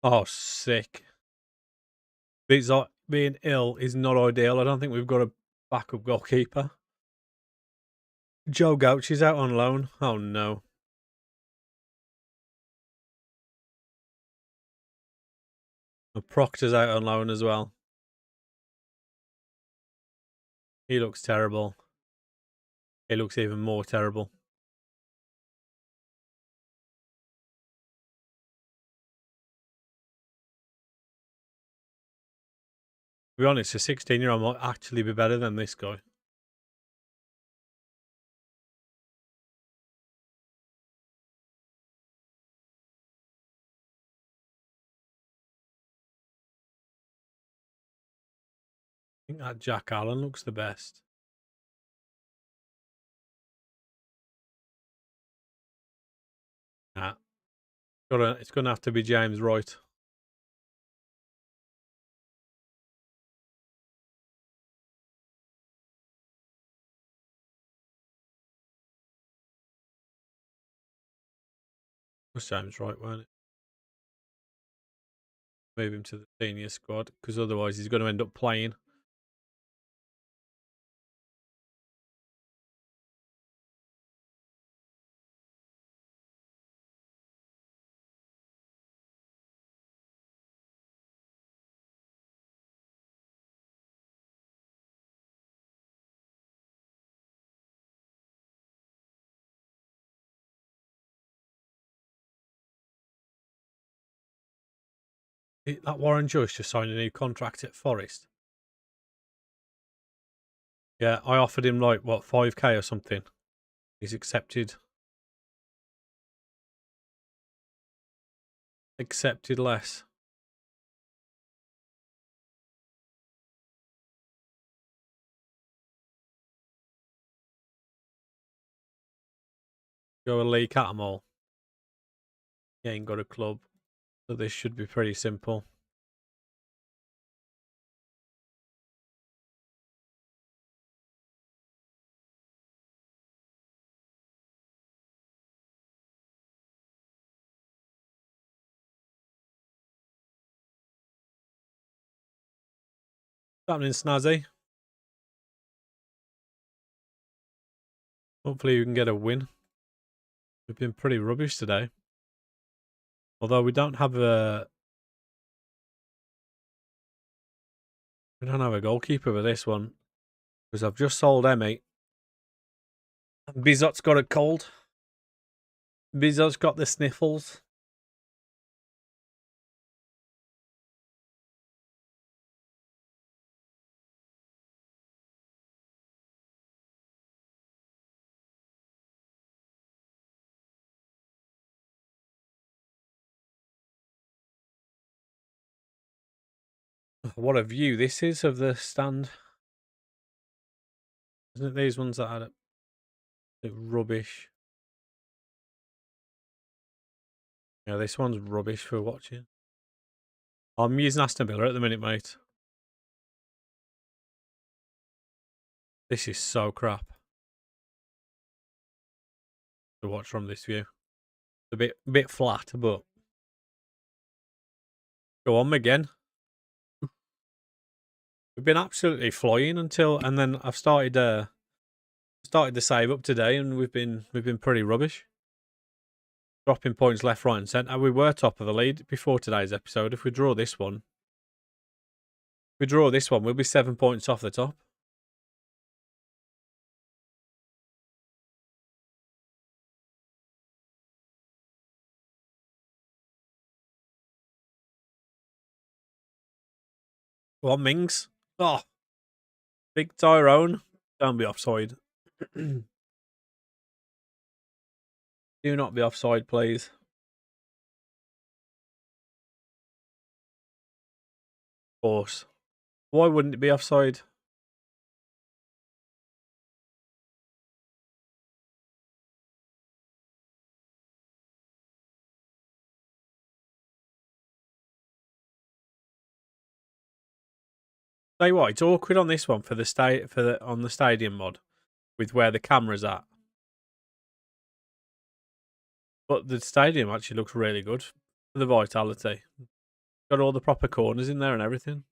Oh, sick. It's like being ill is not ideal. I don't think we've got a backup goalkeeper. Joe Gouch is out on loan. Oh, no. And Proctor's out on loan as well. He looks terrible. He looks even more terrible. be honest, a 16-year-old might actually be better than this guy. I think that Jack Allen looks the best. Nah, it's gonna have to be James Wright. It was James Wright, weren't it? Move him to the senior squad because otherwise he's going to end up playing. That Warren Joyce just signed a new contract at Forest. Yeah, I offered him like what 5k or something. He's accepted. Accepted less. Go a leak at them all. He ain't got a club, so this should be pretty simple. What's happening, Snazzy? Hopefully we can get a win. We've been pretty rubbish today. Although we don't have a goalkeeper for this one. Because I've just sold Emmy. Bizot's got a cold. Bizot's got the sniffles. What a view this is of the stand. Isn't it these ones that had it rubbish? Yeah, this one's rubbish for watching. I'm using Aston Villa at the minute, mate. This is so crap to watch from this view. It's a bit flat, but go on again. We've been absolutely flying and then I've started to save up today, and we've been pretty rubbish. Dropping points left, right, and centre. We were top of the lead before today's episode. If we draw this one, we'll be 7 points off the top. Go on, Mings. Oh, big Tyrone. Don't be offside. Do not be offside, please. Of course. Why wouldn't it be offside? Tell you what, it's awkward on this one on the stadium mod with where the camera's at. But the stadium actually looks really good for the vitality. Got all the proper corners in there and everything.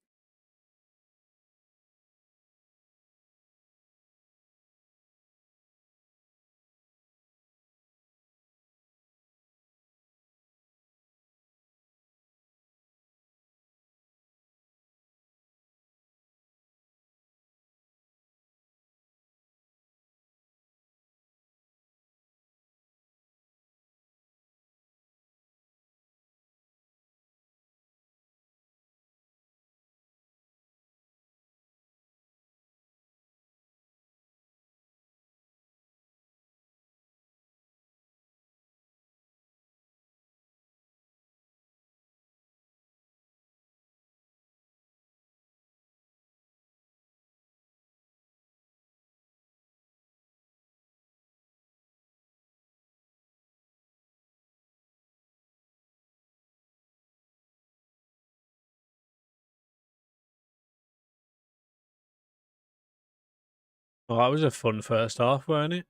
Well, that was a fun first half, weren't it?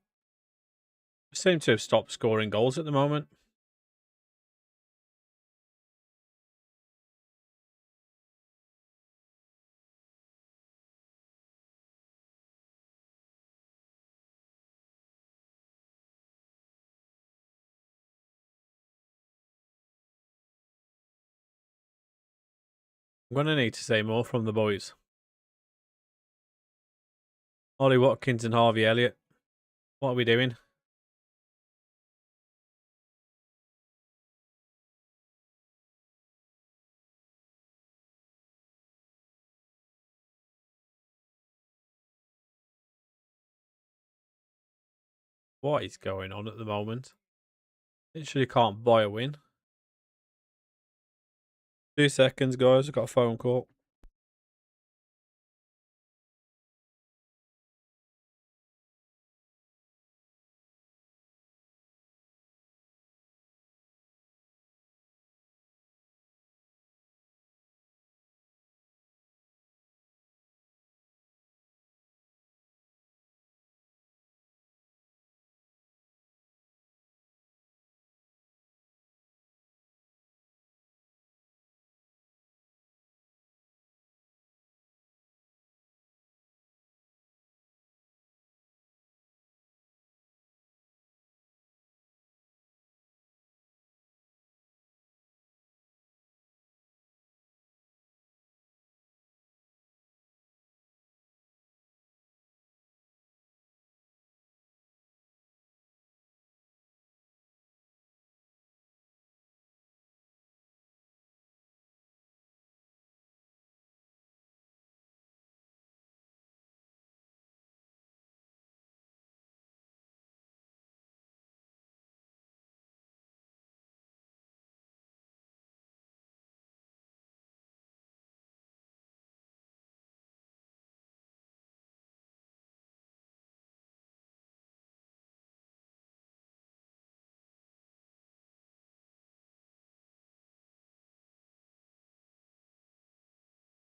We seem to have stopped scoring goals at the moment. I'm going to need to see more from the boys. Ollie Watkins and Harvey Elliott. What are we doing? What is going on at the moment? Literally can't buy a win. 2 seconds, guys. I've got a phone call.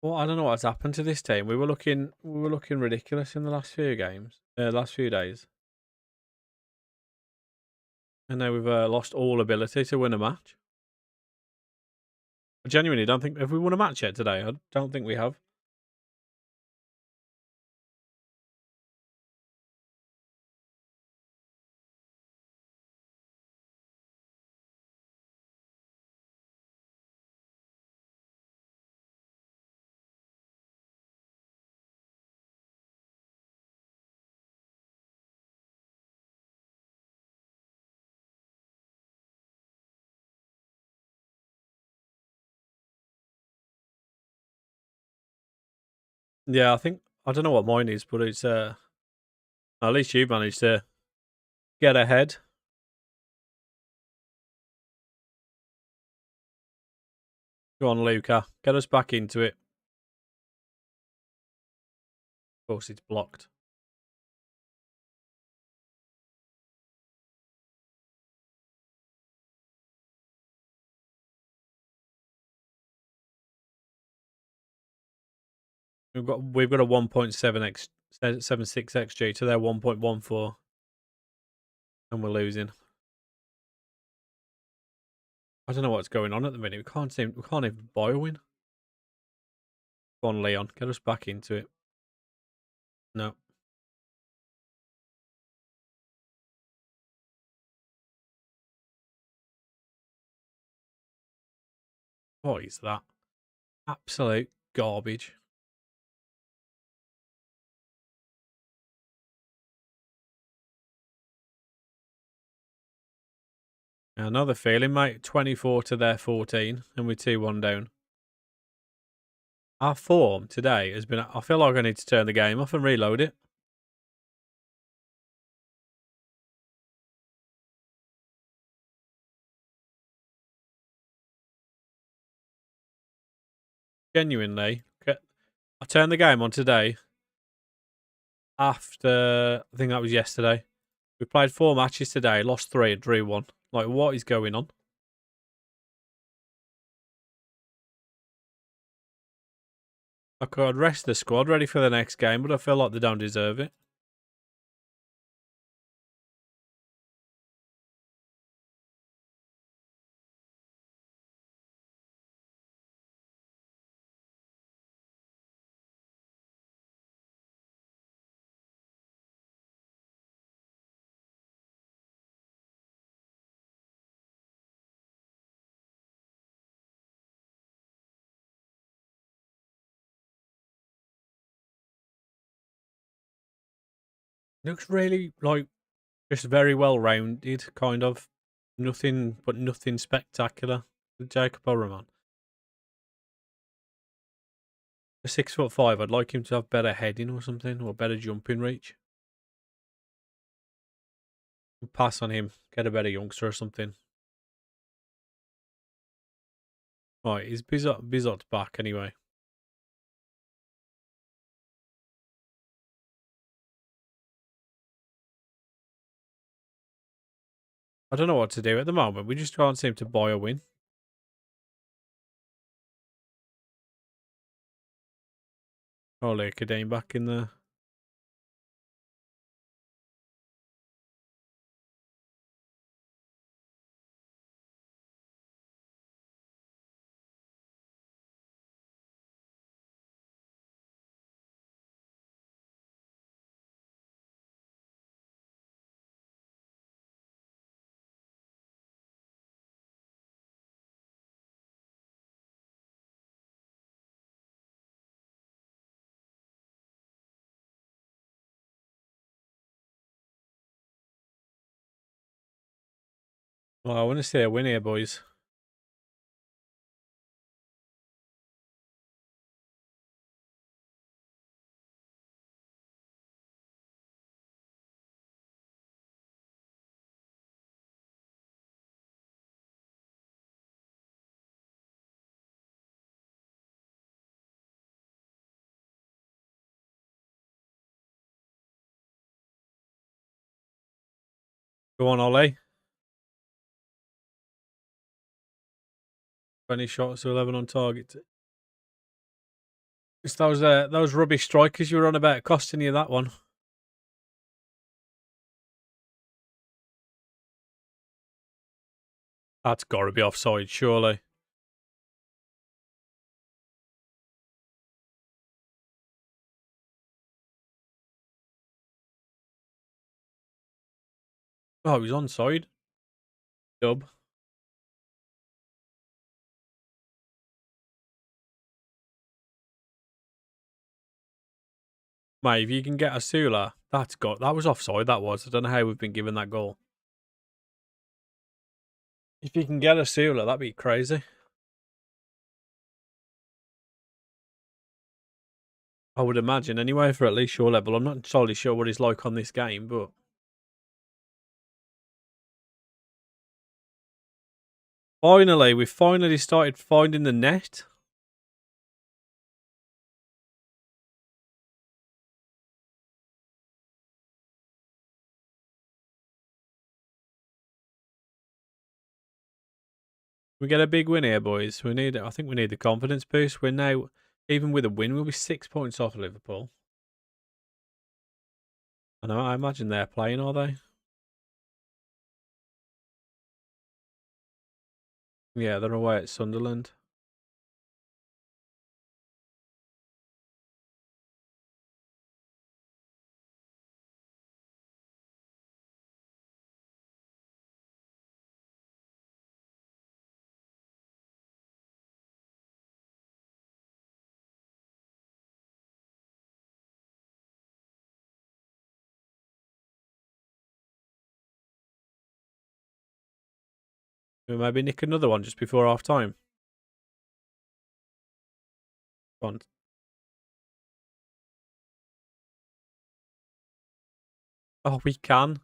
Well, I don't know what's happened to this team. We were looking ridiculous in the last few games, last few days, and now we've lost all ability to win a match. I genuinely don't think have we won a match yet today. I don't think we have. Yeah, I don't know what mine is, but it's at least you managed to get ahead. Go on, Luca, get us back into it. Of course, it's blocked. We've got a 1.76 xg to their 1.14, and we're losing. I don't know what's going on at the minute. We can't even buy a win. Go on, Leon, get us back into it. No. What is that? Absolute garbage. Another feeling, mate. 24 to their 14, and we're 2-1 down. Our form today has been... I feel like I need to turn the game off and reload it. Genuinely. I turned the game on today after... I think that was yesterday. We played 4 matches today, lost 3 and drew 1. Like, what is going on? I could rest the squad ready for the next game, but I feel like they don't deserve it. Looks really like just very well rounded, kind of. Nothing spectacular. Jacob Oreman. A 6'5", I'd like him to have better heading or something, or better jumping reach. Pass on him, get a better youngster or something. Right, is Bizot's back anyway. I don't know what to do at the moment. We just can't seem to buy a win. Oh, look, Kadane back in there. Well, I want to see a win here, boys. Go on, Ollie. 20 shots to 11 on target. It's those rubbish strikers you were on about costing you that one. That's got to be offside, surely. Oh, he's onside. Dub. Mate, if you can get a Sula, that was offside, that was. I don't know how we've been given that goal. If you can get a Sula, that'd be crazy. I would imagine anyway, for at least your level. I'm not entirely sure what he's like on this game, but finally, we've finally started finding the net. We get a big win here, boys. I think we need the confidence boost. We're now, even with a win, we'll be 6 points off Liverpool. I imagine they're playing, are they? Yeah, they're away at Sunderland. We maybe nick another one just before half time. Go on. Oh, we can.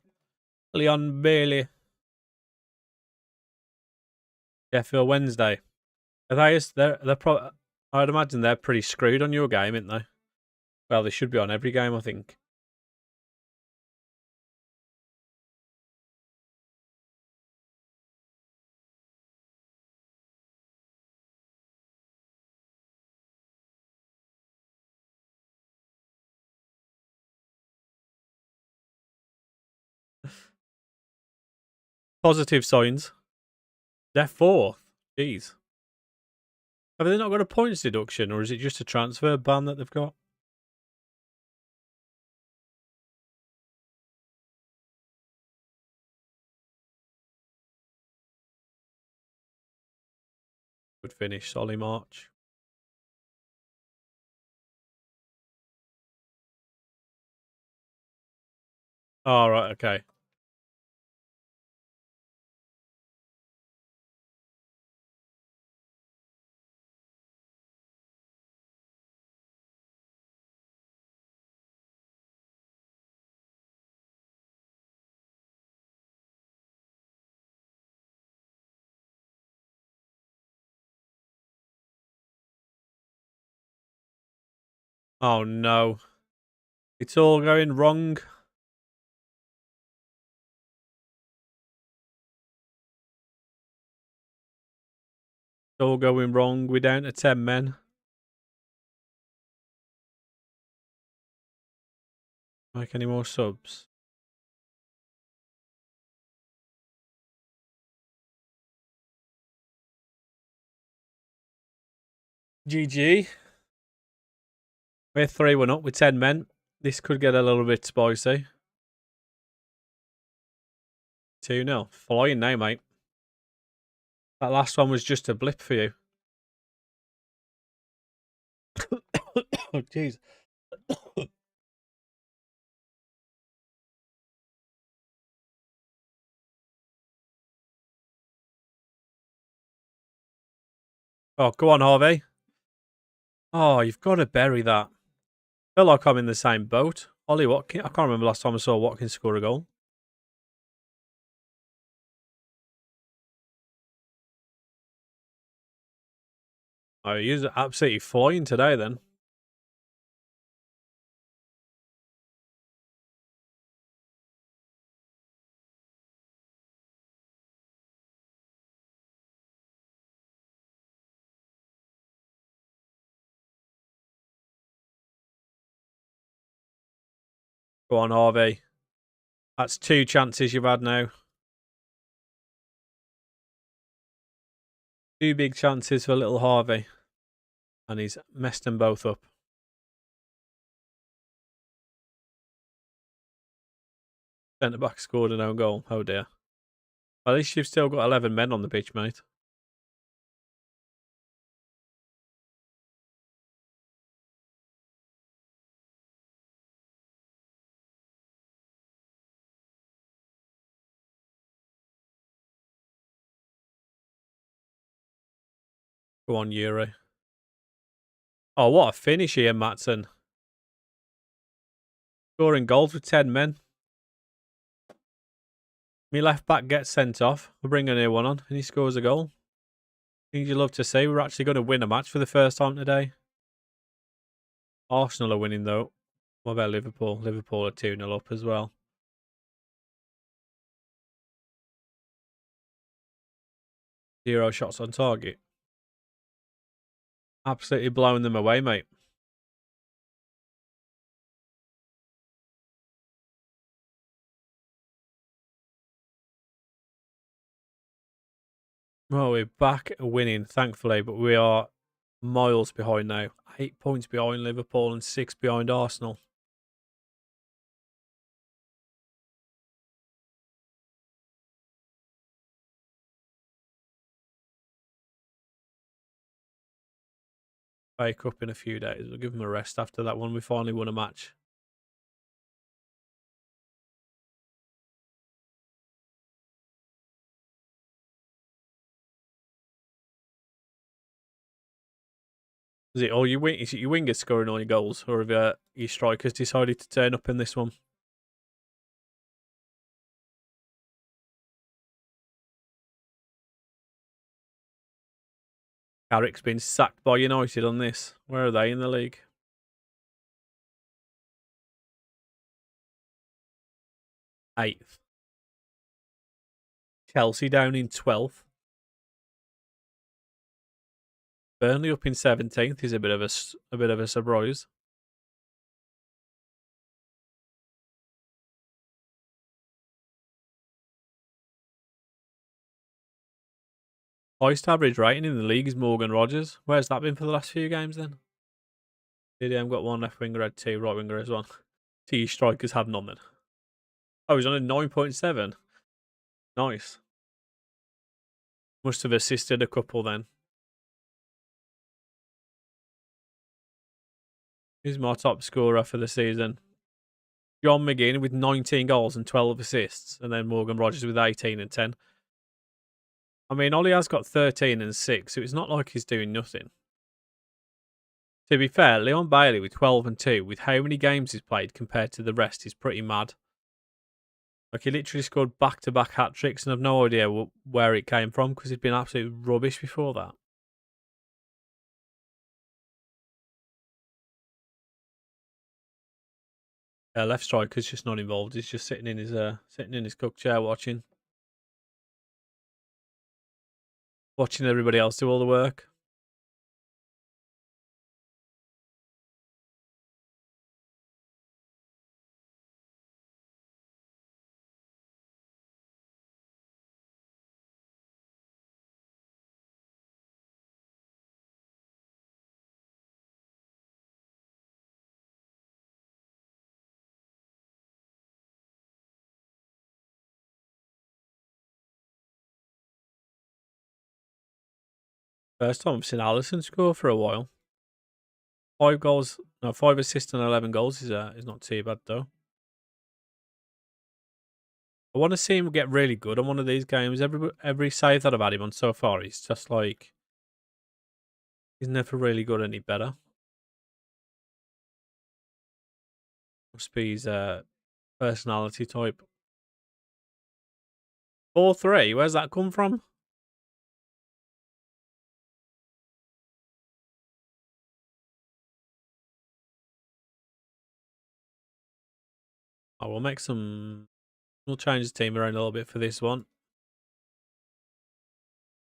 Leon Bailey. Sheffield Wednesday. Are they? They're probably. I'd imagine they're pretty screwed on your game, aren't they? Well, they should be on every game, I think. Positive signs. They're fourth. Jeez. Have they not got a points deduction, or is it just a transfer ban that they've got? Good finish, Solly March. Oh, right, okay. Oh, no. It's all going wrong. It's all going wrong. We're down to 10 men. Make any more subs? GG. We're 3-1 up with 10 men. This could get a little bit spicy. 2-0. Flying now, mate. That last one was just a blip for you. Oh, jeez. Oh, go on, Harvey. Oh, you've got to bury that. Feel like I'm in the same boat. Ollie Watkins. I can't remember last time I saw Watkins score a goal. Oh, he's absolutely flying today then. Go on, Harvey. That's 2 chances you've had now. 2 big chances for little Harvey. And he's messed them both up. Centre back scored an own goal. Oh dear. At least you've still got 11 men on the pitch, mate. Go on, Yuri. Oh, what a finish here, Matson. Scoring goals with 10 men. Me left back gets sent off. We'll bring a new one on, and he scores a goal. Things you love to see. We're actually going to win a match for the first time today. Arsenal are winning, though. What about Liverpool? Liverpool are 2-0 up as well. 0 shots on target. Absolutely blowing them away, mate. Well, we're back winning, thankfully, but we are miles behind now. 8 points behind Liverpool and 6 behind Arsenal. Wake up in a few days. We'll give them a rest after that one. We finally won a match. Is it all you is it your wingers scoring all your goals, or have your strikers decided to turn up in this one? Carrick's been sacked by United on this. Where are they in the league? 8th. Chelsea down in 12th. Burnley up in 17th is a bit of a surprise. Highest average rating in the league is Morgan Rogers. Where's that been for the last few games then? DDM got 1 left winger, had 2 right winger as well. T strikers have none then. Oh, he's on a 9.7. Nice. Must have assisted a couple then. Who's my top scorer for the season? John McGinn with 19 goals and 12 assists, and then Morgan Rogers with 18 and 10. I mean, Ollie has got 13 and 6, so it's not like he's doing nothing. To be fair, Leon Bailey with 12 and 2, with how many games he's played compared to the rest, is pretty mad. Like, he literally scored back-to-back hat-tricks, and I've no idea where it came from, because he'd been absolutely rubbish before that. Left striker's just not involved. He's just sitting in his cook chair watching everybody else do all the work. First time I've seen Alisson score for a while. 5 assists and 11 goals is not too bad though. I want to see him get really good on one of these games. Every save that I've had him on so far, he's just like, he's never really got any better. Must be his personality type. 4-3, where's that come from? Oh, we'll change the team around a little bit for this one.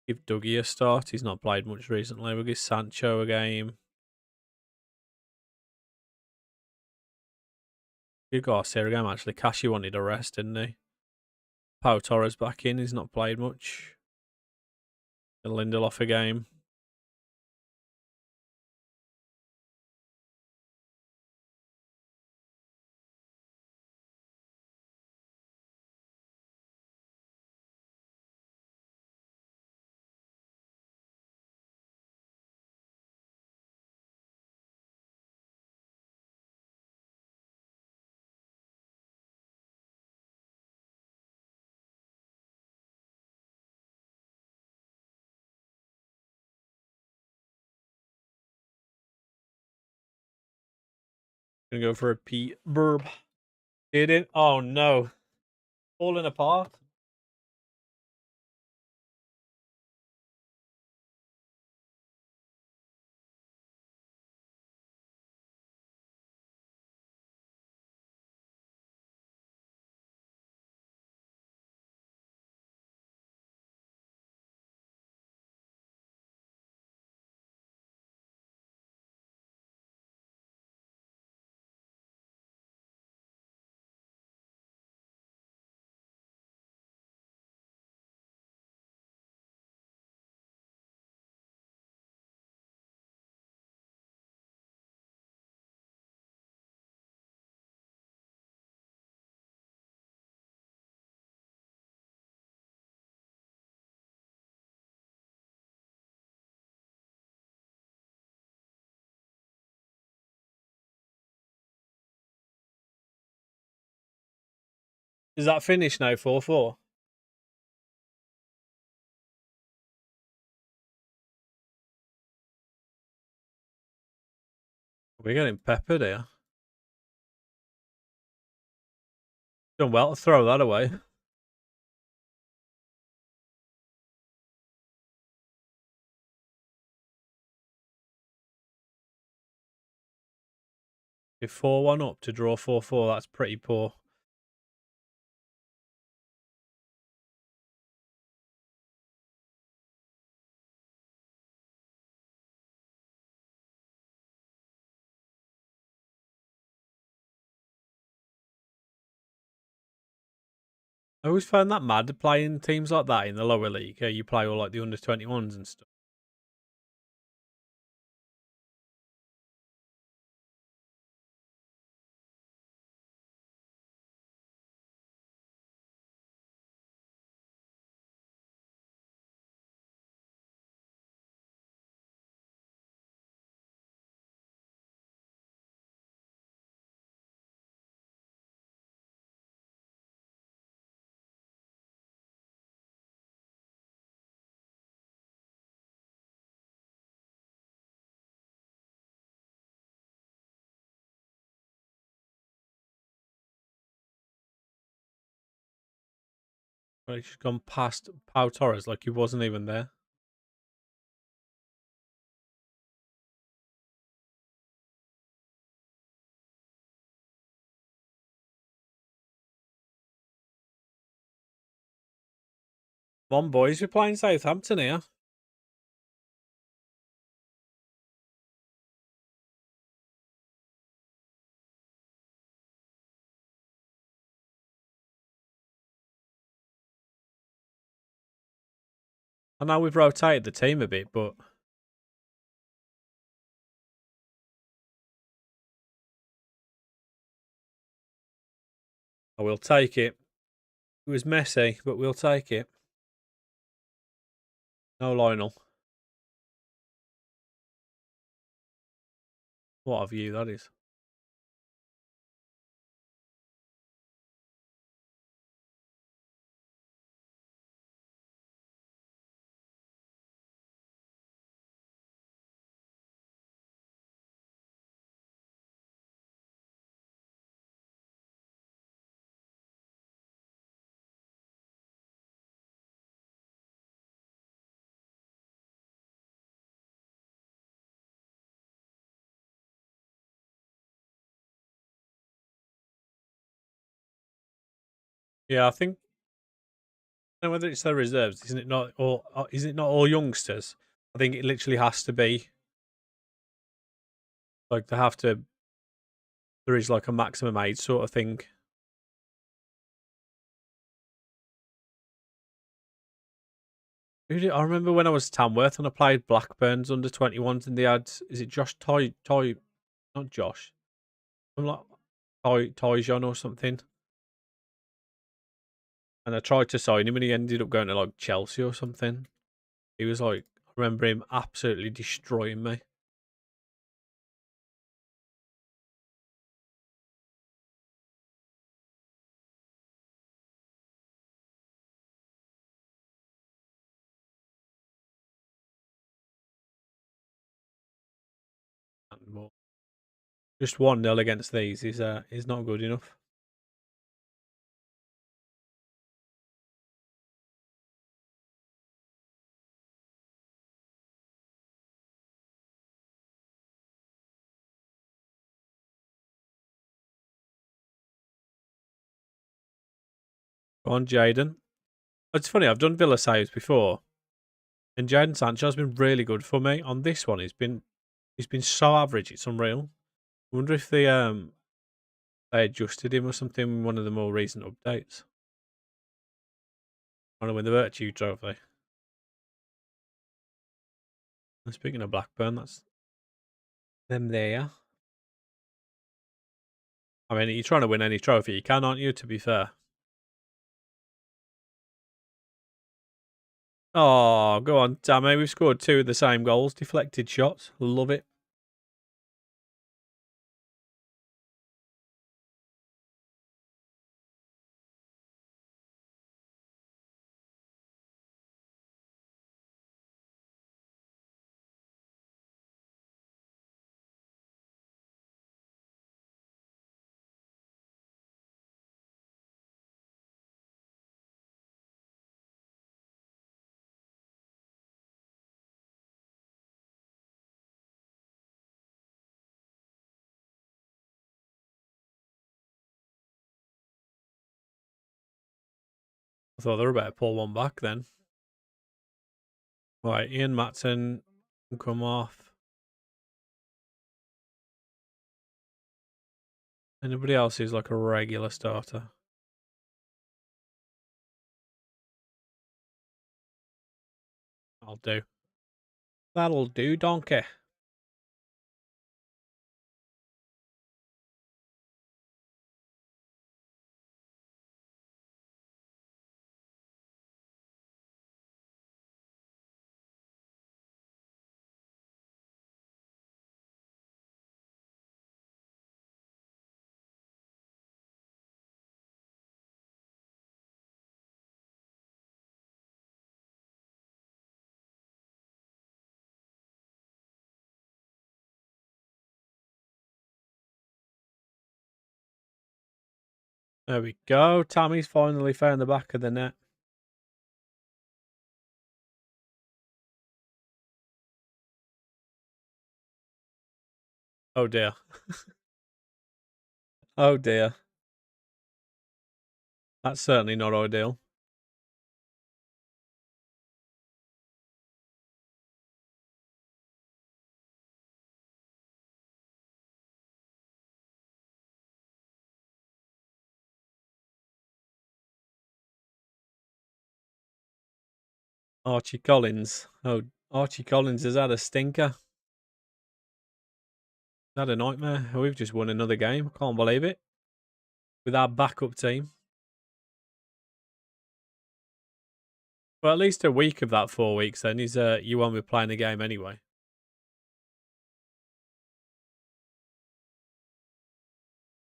Give Dougie a start. He's not played much recently. We'll give Sancho a game. Give Garcia a game, actually. Kashi wanted a rest, didn't he? Pau Torres back in. He's not played much. And Lindelof a game. Gonna go for a Pete Burb. Didn't. Oh no. Falling apart. Is that finished now? 4-4. We're getting peppered here. Done well to throw that away. If 4-1 up to draw 4-4, that's pretty poor. I always find that mad playing teams like that in the lower league. You play all like the under 21s and stuff. Well, he's just gone past Pau Torres like he wasn't even there. Come on, boys, we're playing Southampton here. I know we've rotated the team a bit, but I will take it. It was messy, but we'll take it. No Lionel. What a view that is. Yeah, I think. I don't know whether it's their reserves, isn't it not? Or is it not all youngsters? I think it literally has to be like they have to. There is like a maximum age sort of thing. I remember when I was Tamworth and I played Blackburn's under 21s and they had, is it Josh Toy, not Josh, I'm like Toy or something. And I tried to sign him and he ended up going to like Chelsea or something. He was like, I remember him absolutely destroying me. Just 1-0 against these is not good enough. Go on, Jaden. It's funny, I've done Villa saves before, and Jaden Sancho has been really good for me. On this one, he's been so average, it's unreal. I wonder if they adjusted him or something in one of the more recent updates. Trying to win the Virtue Trophy. And speaking of Blackburn, that's them there. I mean, you're trying to win any trophy you can, aren't you, to be fair? Oh, go on, Tammy. We've scored 2 of the same goals. Deflected shots. Love it. I thought they were better pull one back then. Right, Ian Matson can come off. Anybody else who's like a regular starter? I'll do. That'll do, donkey. There we go. Tammy's finally found the back of the net. Oh dear. Oh dear. That's certainly not ideal. Archie Collins. Oh, Archie Collins has had a stinker. Had a nightmare. We've just won another game. Can't believe it. With our backup team. Well, at least a week of that 4 weeks then is you won't be playing the game anyway.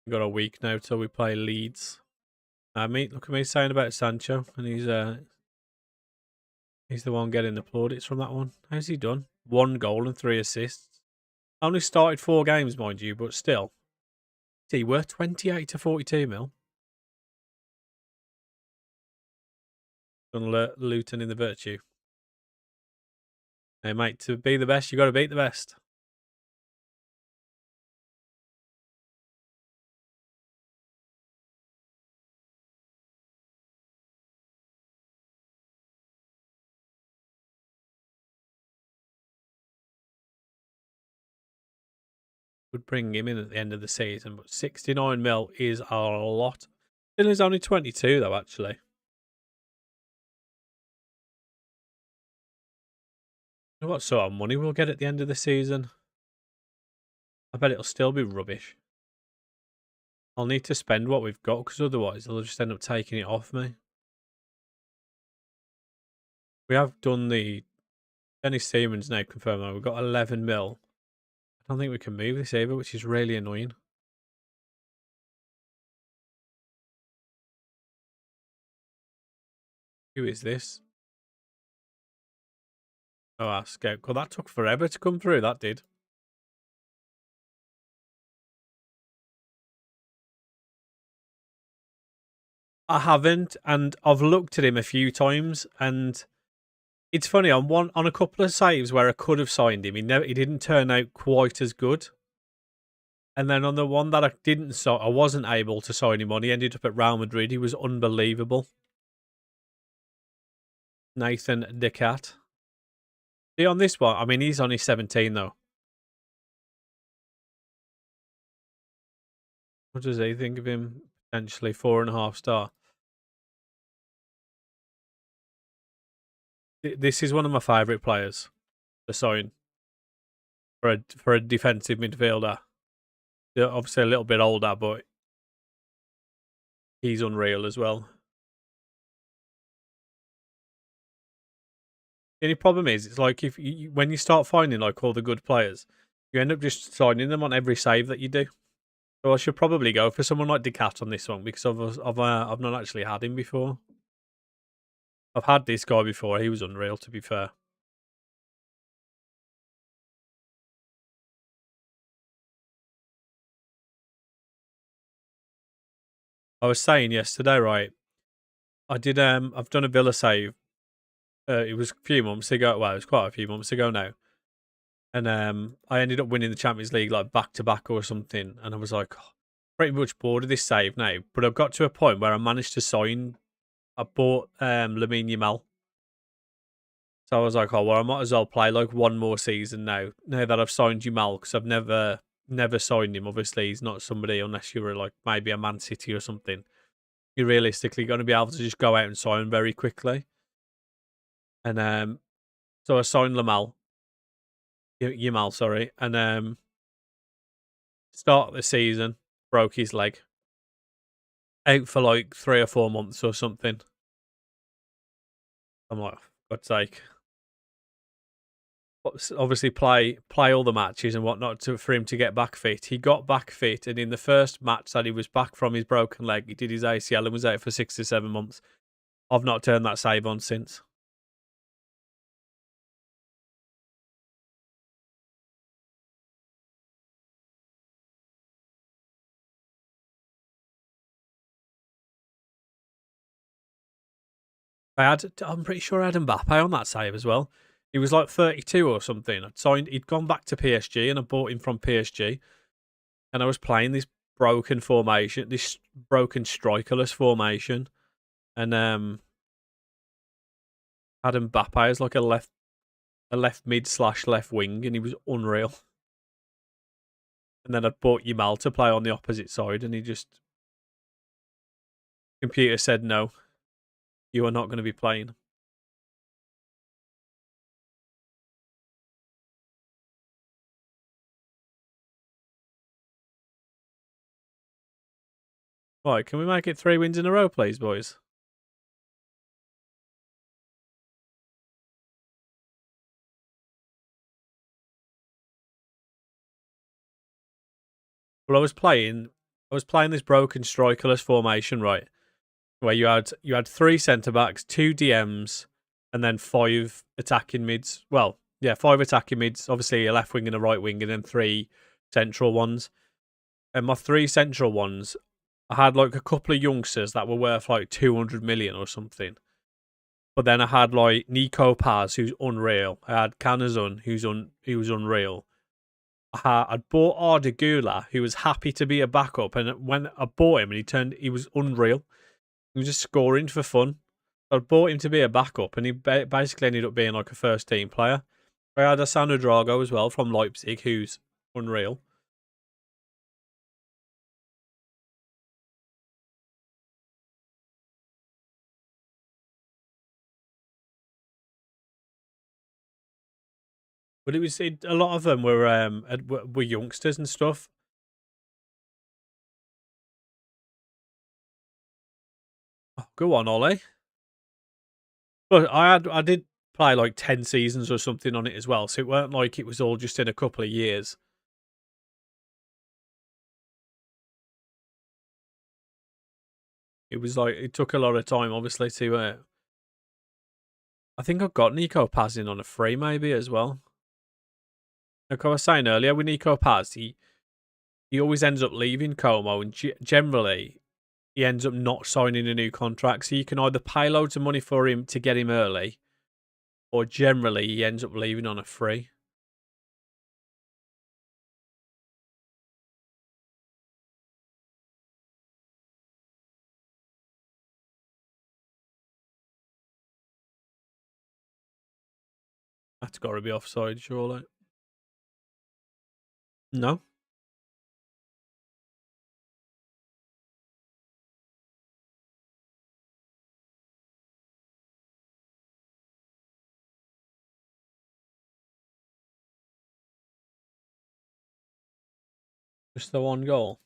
We've got a week now till we play Leeds. Look at me saying about Sancho, and he's the one getting the plaudits from that one. How's he done? 1 goal and 3 assists. Only started 4 games, mind you, but still. Is he worth 28 to 42 mil? Done Luton in the virtue. Hey, mate, to be the best, you got to beat the best. Would bring him in at the end of the season, but 69 mil is a lot. Still is only 22 though, actually. What sort of money we'll get at the end of the season? I bet it'll still be rubbish. I'll need to spend what we've got because otherwise they'll just end up taking it off me. We have done the Dennis Seaman's now confirmed though. We've got 11 mil. I don't think we can move this either, which is really annoying. Who is this? Oh, our scout. Well, that took forever to come through. That did. I haven't, and I've looked at him a few times, and it's funny on a couple of saves where I could have signed him, he didn't turn out quite as good. And then on the one that I wasn't able to sign him on. He ended up at Real Madrid. He was unbelievable. Nathan Decat. See on this one, I mean he's only 17 though. What does he think of him? Potentially 4.5 star. This is one of my favourite players to sign for a defensive midfielder. They're obviously a little bit older, but he's unreal as well. The only problem is, it's like when you start finding like all the good players, you end up just signing them on every save that you do. So I should probably go for someone like Decat on this one because I've not actually had him before. I've had this guy before. He was unreal, to be fair. I was saying yesterday, right? I did. I've done a Villa save. It was a few months ago. Well, it was quite a few months ago now. And I ended up winning the Champions League like back to back or something. And I was like, oh, pretty much bored of this save now. But I've got to a point where I managed to sign. I bought Lamine Yamal. So I was like, oh well, I might as well play like one more season now. Now that I've signed Yamal, because I've never signed him. Obviously, he's not somebody unless you were like maybe a Man City or something. You're realistically going to be able to just go out and sign very quickly. And so I signed Yamal, sorry, and start of the season broke his leg, out for like 3 or 4 months or something. I'm like, God's sake. Obviously, play all the matches and whatnot for him to get back fit. He got back fit, and in the first match that he was back from his broken leg, he did his ACL and was out for 6 to 7 months. I've not turned that save on since. I'm pretty sure I had Mbappe on that save as well. He was like 32 or something. He'd gone back to PSG, and I bought him from PSG. And I was playing this broken formation, this broken strikerless formation, and had Mbappe as like a left mid slash left wing, and he was unreal. And then I bought Yamal to play on the opposite side, and he just computer said no, you are not going to be playing. Right, can we make it 3 wins in a row, please, boys? Well, I was playing this broken strikerless formation, right? Where you had 3 centre backs, 2 DMs, and then 5 attacking mids. Well, yeah, 5 attacking mids. Obviously, a left wing and a right wing, and then 3 central ones. And my 3 central ones, I had like a couple of youngsters that were worth like 200 million or something. But then I had like Nico Paz, who's unreal. I had Canazon, who was unreal. I'd bought Arda Güler, who was happy to be a backup, and when I bought him, and he was unreal. He was just scoring for fun. I bought him to be a backup, and he basically ended up being like a first team player. I had a Sandro Drago as well from Leipzig, who's unreal. But a lot of them were youngsters and stuff. Oh, go on, Ollie. But I did play like 10 seasons or something on it as well, so it weren't like it was all just in a couple of years. It was like it took a lot of time, obviously, to. I think I got Nico Paz in on a free, maybe as well. Like I was saying earlier, with Nico Paz, he always ends up leaving Como, and generally he ends up not signing a new contract. So you can either pay loads of money for him to get him early, or generally he ends up leaving on a free. That's got to be offside, surely. No. Just the one goal.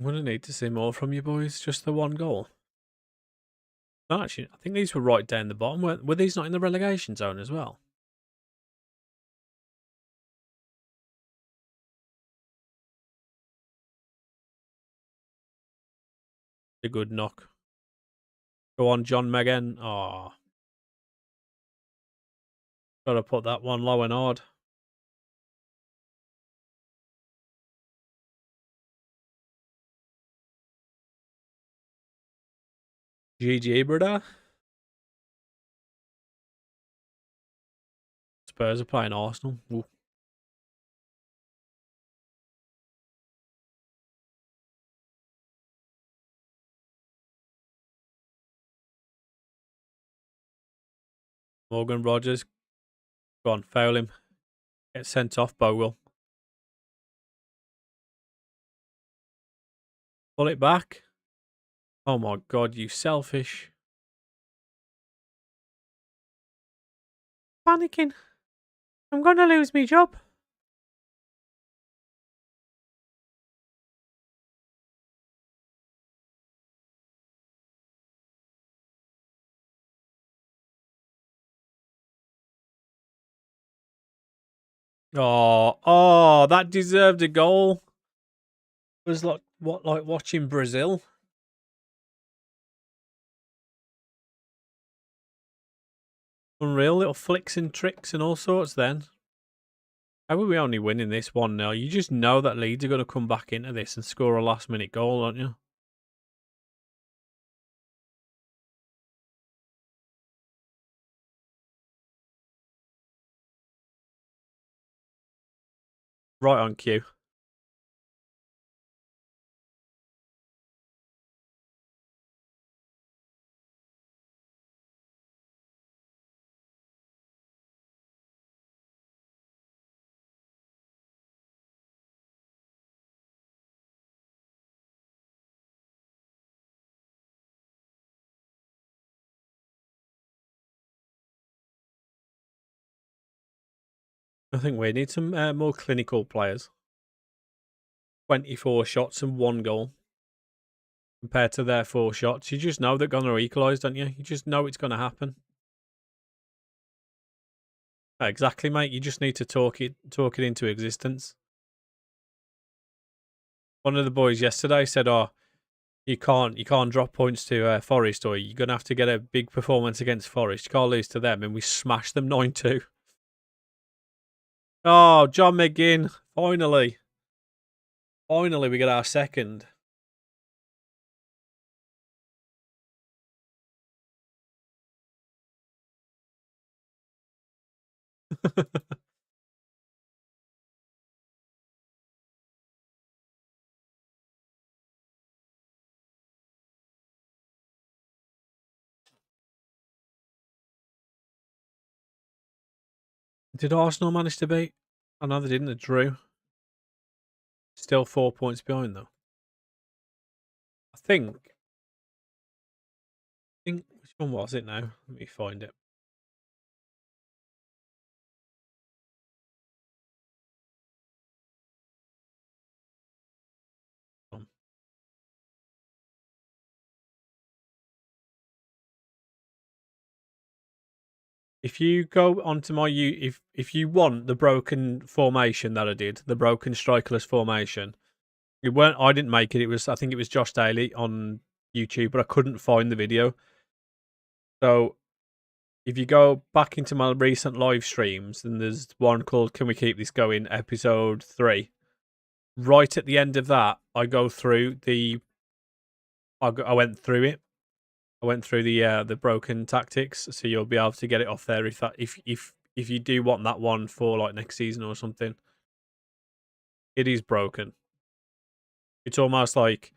I'm going to need to see more from you boys. Just the one goal. No, actually, I think these were right down the bottom. Were these not in the relegation zone as well? A good knock. Go on, John Megan. Oh. Got to put that one low and hard. GG, brother. Spurs are playing Arsenal. Ooh. Morgan Rogers. Go on, foul him. Get sent off, Bogle. Pull it back. Oh my god, you selfish. Panicking. I'm going to lose my job. Oh, that deserved a goal. It was like watching Brazil. Unreal little flicks and tricks and all sorts then. How are we only winning this 1-0? You just know that Leeds are going to come back into this and score a last minute goal, aren't you? Right on cue. I think we need some more clinical players. 24 shots and 1 goal compared to their 4 shots. You just know they're going to equalise, don't you? You just know it's going to happen. Exactly, mate. You just need to talk it into existence. One of the boys yesterday said, "Oh, you can't drop points to Forest, or you're gonna have to get a big performance against Forest. You can't lose to them," and we smashed them 9-2. Oh, John McGinn! Finally we get our second. Did Arsenal manage to beat? I know they didn't. They drew. Still 4 points behind though. I think. Which one was it now? Let me find it. If you go onto my if you want the broken formation that I did, the broken strikerless formation, I didn't make it. I think it was Josh Daly on YouTube, but I couldn't find the video. So if you go back into my recent live streams, and there's one called "Can We Keep This Going?" episode 3. Right at the end of that, I go through I went through it. I went through the broken tactics, so you'll be able to get it off there if you do want that one for like next season or something. It is broken. It's almost like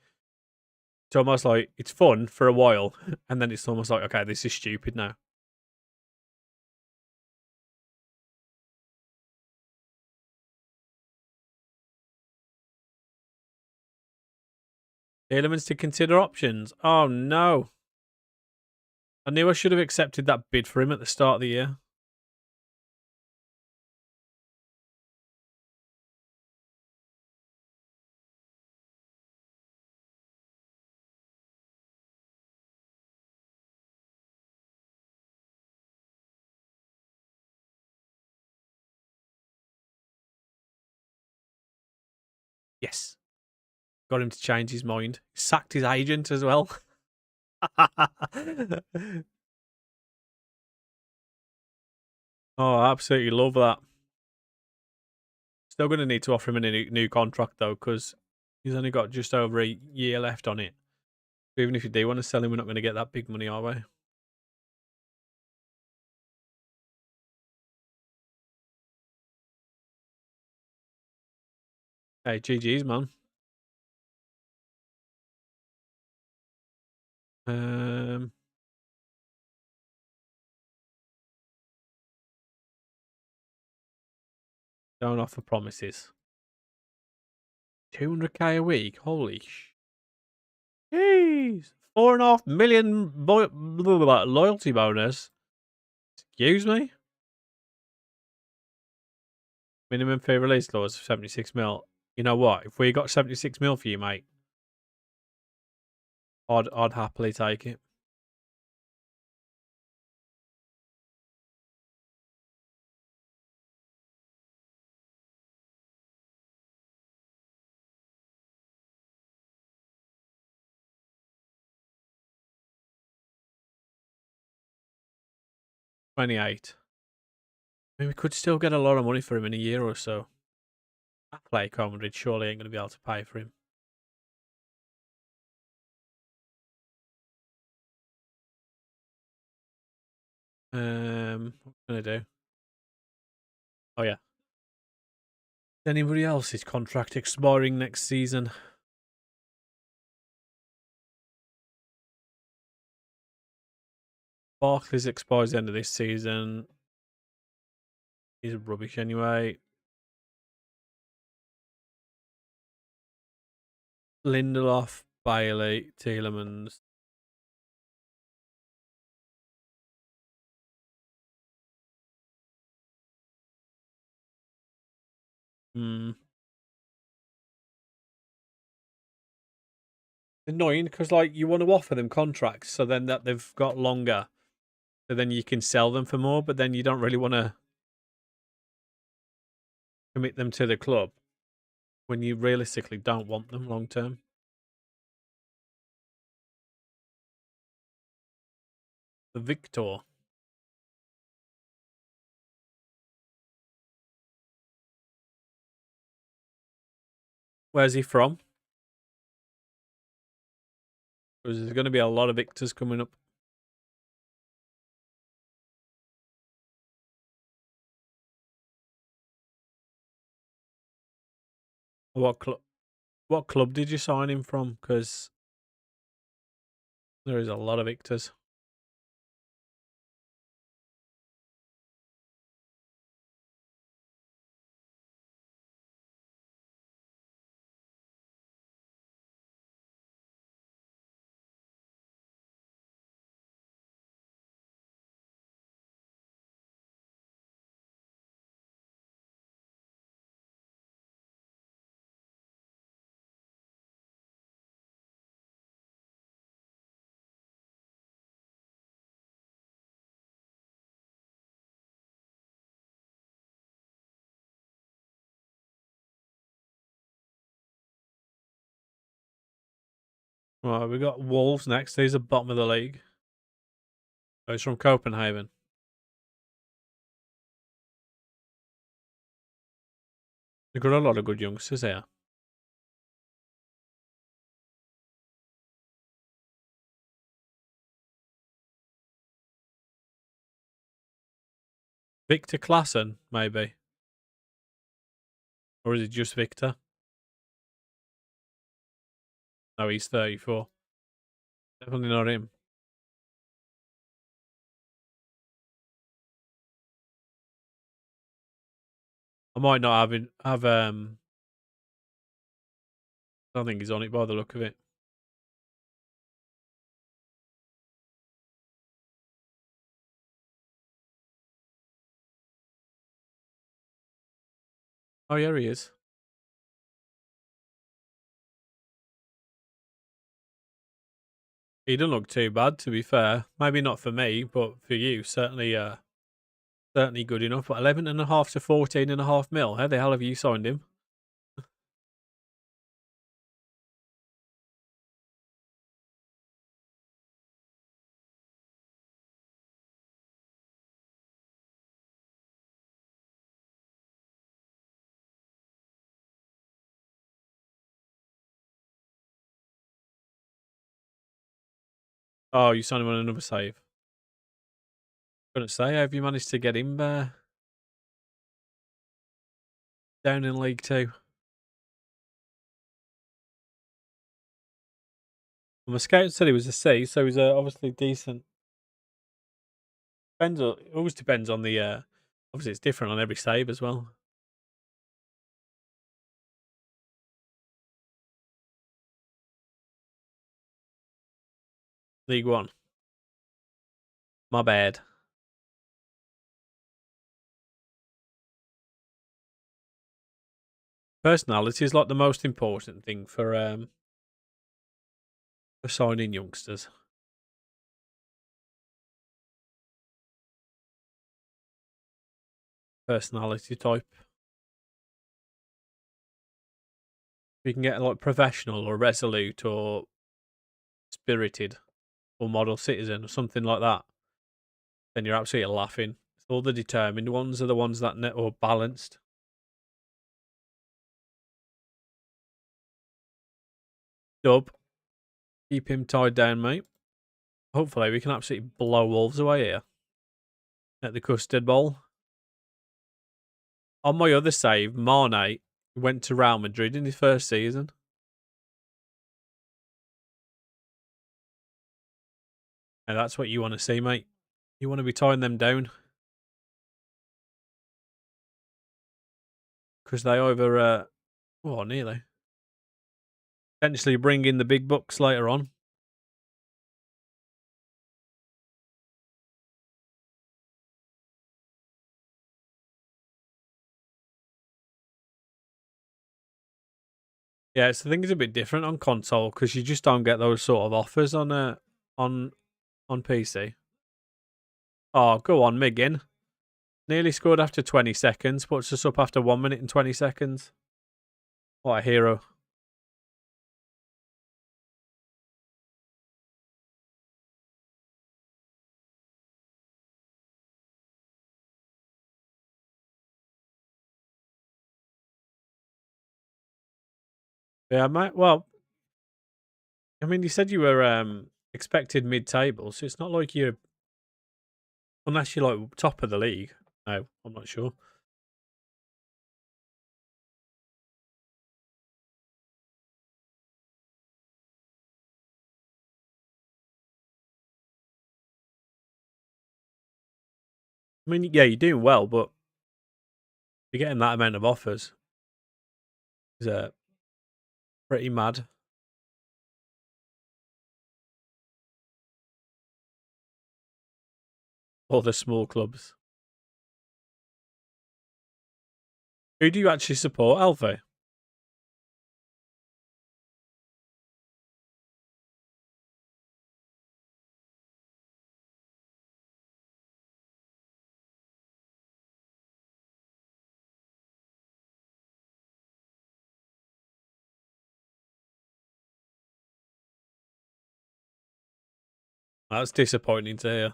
it's fun for a while, and then it's almost like, okay, this is stupid now. Elements to consider options. Oh no. I knew I should have accepted that bid for him at the start of the year. Yes. Got him to change his mind. Sacked his agent as well. Oh, I absolutely love that. Still going to need to offer him a new contract, though, because he's only got just over a year left on it. Even if you do want to sell him, we're not going to get that big money, are we? Hey, GG's, man. Don't offer promises. 200k a week? Holy jeez. 4.5 million loyalty bonus. Excuse me? Minimum fee release clause of 76 mil. You know what? If we got 76 mil for you, mate, I'd happily take it. 28. I mean, we could still get a lot of money for him in a year or so. Atletico Madrid surely ain't going to be able to pay for him. What can I do? Oh yeah. Anybody else's contract expiring next season? Barkley's expires the end of this season. He's rubbish anyway. Lindelof, Bailey, Tielemans. Annoying because like you want to offer them contracts so then that they've got longer, so then you can sell them for more, but then you don't really want to commit them to the club when you realistically don't want them long term. The Victor. Where's he from? Because there's going to be a lot of Victors coming up. What club? What club did you sign him from? Because there is a lot of Victors. Right, we got Wolves next. He's at bottom of the league. Oh, he's from Copenhagen. They've got a lot of good youngsters here. Victor Classen, maybe. Or is it just Victor? No, he's 34. Definitely not him. I might not have I don't think he's on it by the look of it. Oh yeah, he is. He doesn't look too bad, to be fair. Maybe not for me, but for you, certainly certainly good enough. But 11.5 to 14.5 mil. How the hell have you signed him? Oh, you signed him on another save. Couldn't say. How have you managed to get him down in League Two? Well, my scout said he was a C, so he's obviously decent. It always depends on the. Obviously, it's different on every save as well. League One. My bad. Personality is like the most important thing for signing youngsters. Personality type. You can get like professional or resolute or spirited or model citizen or something like that. then you're absolutely laughing. All the determined ones are the ones that or balanced. Dub. Keep him tied down, mate. Hopefully we can absolutely blow Wolves away here. At the Custard Bowl. On my other save, Mane went to Real Madrid in his first season. And that's what you want to see, mate. You want to be tying them down. Because they either, nearly. Potentially bring in the big bucks later on. Yeah, so I think it's a bit different on console because you just don't get those sort of offers on on PC. Oh, go on, Miggin. Nearly scored after 20 seconds. Puts us up after 1 minute and 20 seconds. What a hero. Yeah, mate. Well, I mean, you said you were expected mid-table, so it's not like you're, unless you're like top of the league. No, I'm not sure. I mean, yeah, you're doing well, but you're getting that amount of offers is pretty mad. All the small clubs. Who do you actually support, Alfie? That's disappointing to hear.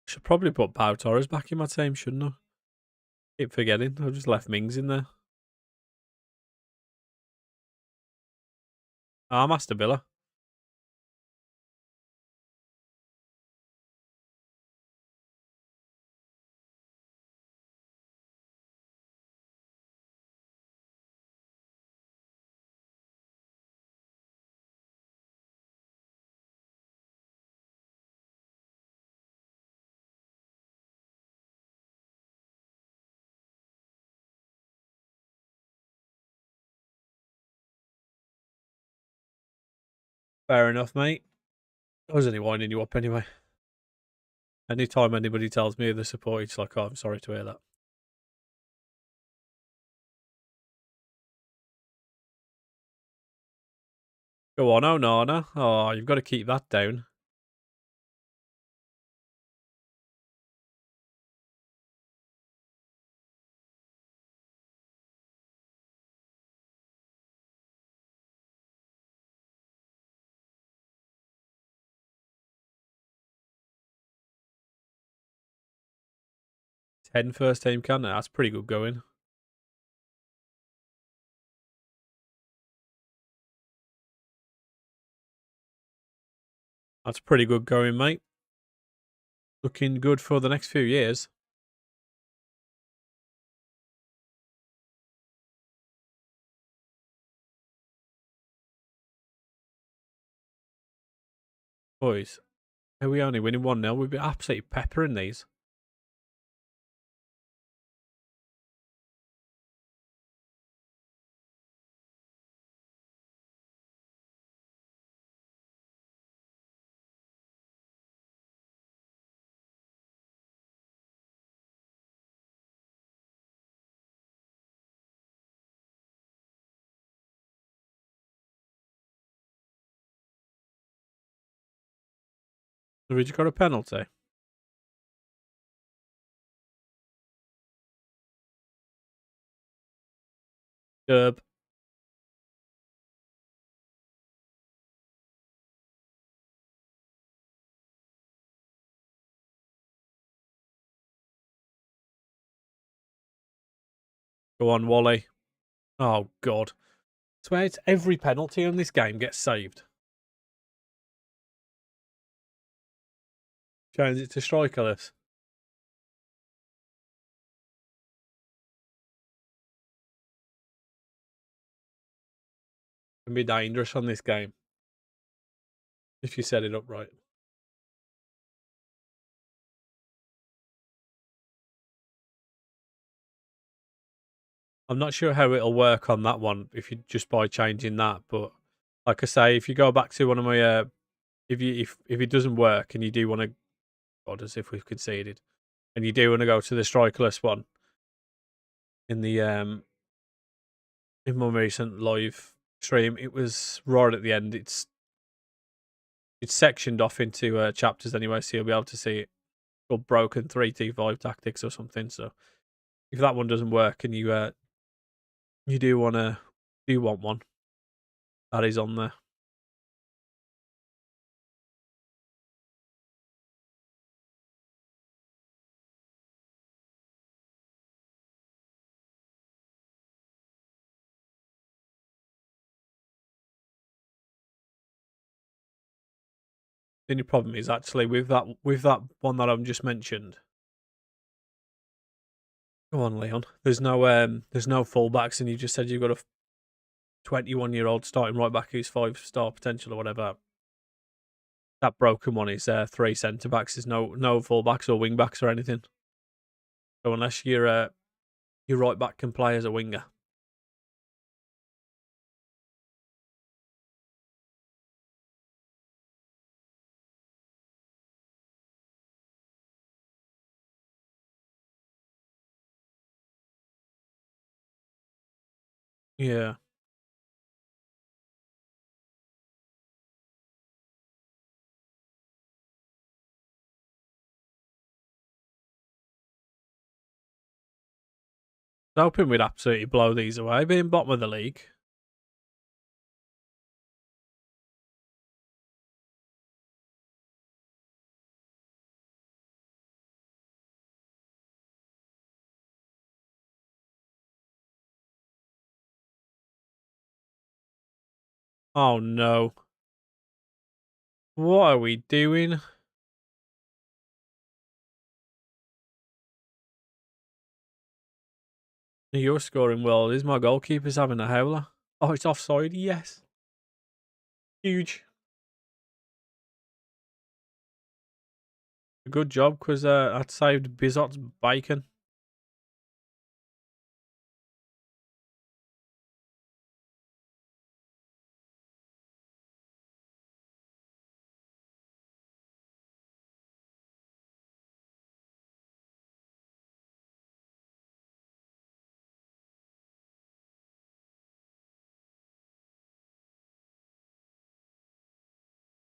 Should probably put Pau Torres back in my team, shouldn't I? Keep forgetting. I've just left Mings in there. I'm Aston Villa. Fair enough, mate. I was only winding you up anyway. Anytime anybody tells me the support, it's like, oh, I'm sorry to hear that. Go on, oh, Nana. Oh, you've got to keep that down. Ten first team can. That's pretty good going. That's pretty good going, mate. Looking good for the next few years. Boys, are we only winning 1-0? We've been absolutely peppering these. Have we just got a penalty? Derb. Go on, Wally. Oh, God. I swear it's every penalty in this game gets saved. Change it to strikerless. Can be dangerous on this game if you set it up right. I'm not sure how it'll work on that one if you just by changing that, but like I say, if you go back to one of my if it doesn't work and you do want to, God, as if we've conceded, and you do want to go to the strikerless one in the in my recent live stream, it was right at the end. It's sectioned off into chapters anyway, so you'll be able to see it. Called broken 3-2-5 tactics or something. So if that one doesn't work and you do want one, that is on there. The only problem is actually with that one that I've just mentioned. Go on, Leon. There's no fullbacks, and you just said you've got a 21-year-old starting right back who's 5-star potential or whatever. That broken one is 3 centre backs. There's no fullbacks or wing backs or anything. So unless your right back can play as a winger. Yeah. I was hoping we'd absolutely blow these away, being bottom of the league. Oh no. What are we doing? You're scoring well. Is my goalkeeper's having a howler? Oh, it's offside. Yes. Huge. Good job, because that saved Bizot's bacon.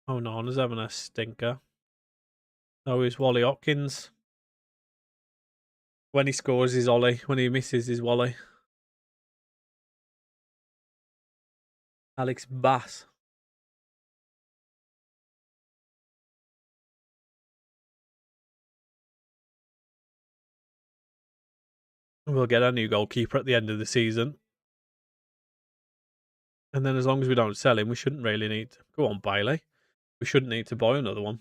Oh, Nana's having a stinker. Oh, it's Wally Hopkins. When he scores, is Ollie. When he misses, is Wally. Alex Bass. We'll get a new goalkeeper at the end of the season. And then as long as we don't sell him, we shouldn't really need to. Go on, Bailey. We shouldn't need to buy another one.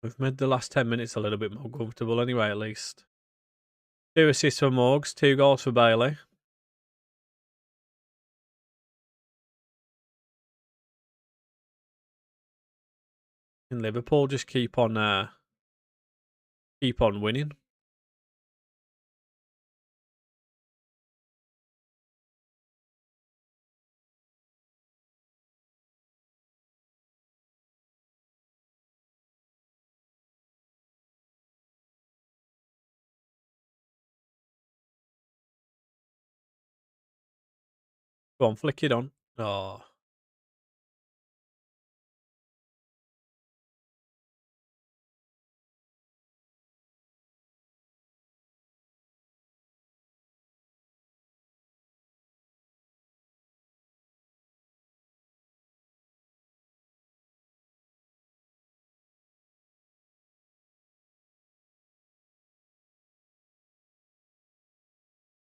We've made the last 10 minutes a little bit more comfortable anyway, at least. 2 assists for Morgs, 2 goals for Bailey. And Liverpool just keep on winning. Go on, flick it on. Oh.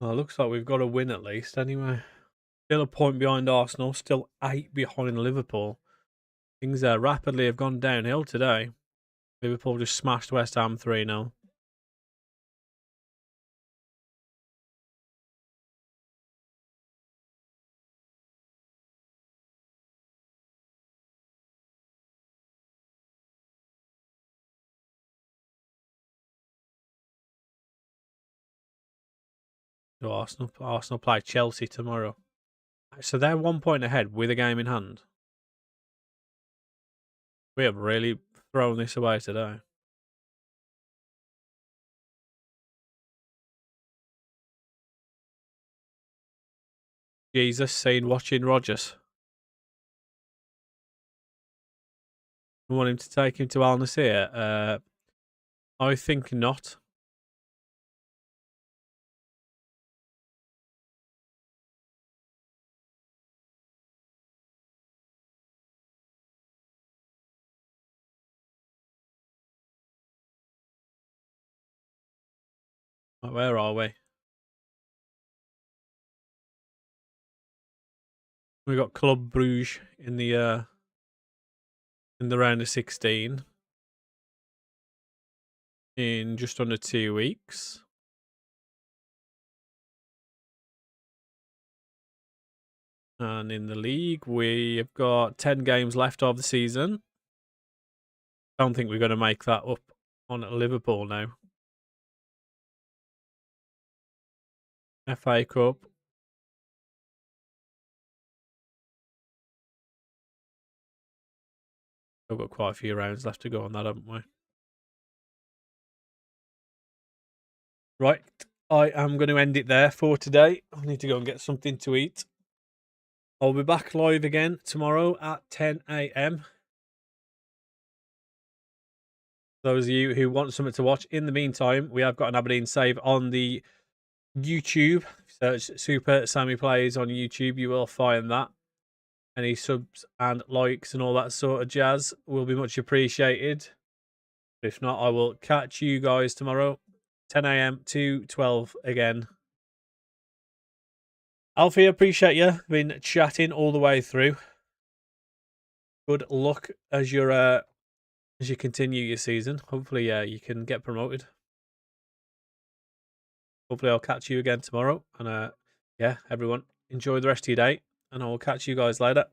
Well, looks like we've got a win at least anyway. Still a point behind Arsenal, still 8 behind Liverpool. Things rapidly have gone downhill today. Liverpool just smashed West Ham 3-0. So Arsenal play Chelsea tomorrow. So they're 1 point ahead with a game in hand. We have really thrown this away today. Jesus, seen watching Rodgers. We want him to take him to Al Nassr. I think not. Where are we? We got Club Bruges in the round of 16 in just under 2 weeks. And in the league, we have got 10 games left of the season. I don't think we're going to make that up on Liverpool now. FA Cup. We've got quite a few rounds left to go on that, haven't we? Right. I am going to end it there for today. I need to go and get something to eat. I'll be back live again tomorrow at 10 a.m. Those of you who want something to watch. In the meantime, we have got an Aberdeen save on the YouTube. Search Super Sammy Plays on YouTube. You will find that. Any subs and likes and all that sort of jazz will be much appreciated. If not, I will catch you guys tomorrow, 10 a.m. to 12 again. Alfie, appreciate you. Been chatting all the way through. Good luck as you continue your season. Hopefully, you can get promoted. Hopefully, I'll catch you again tomorrow. And yeah, everyone, enjoy the rest of your day, and I will catch you guys later.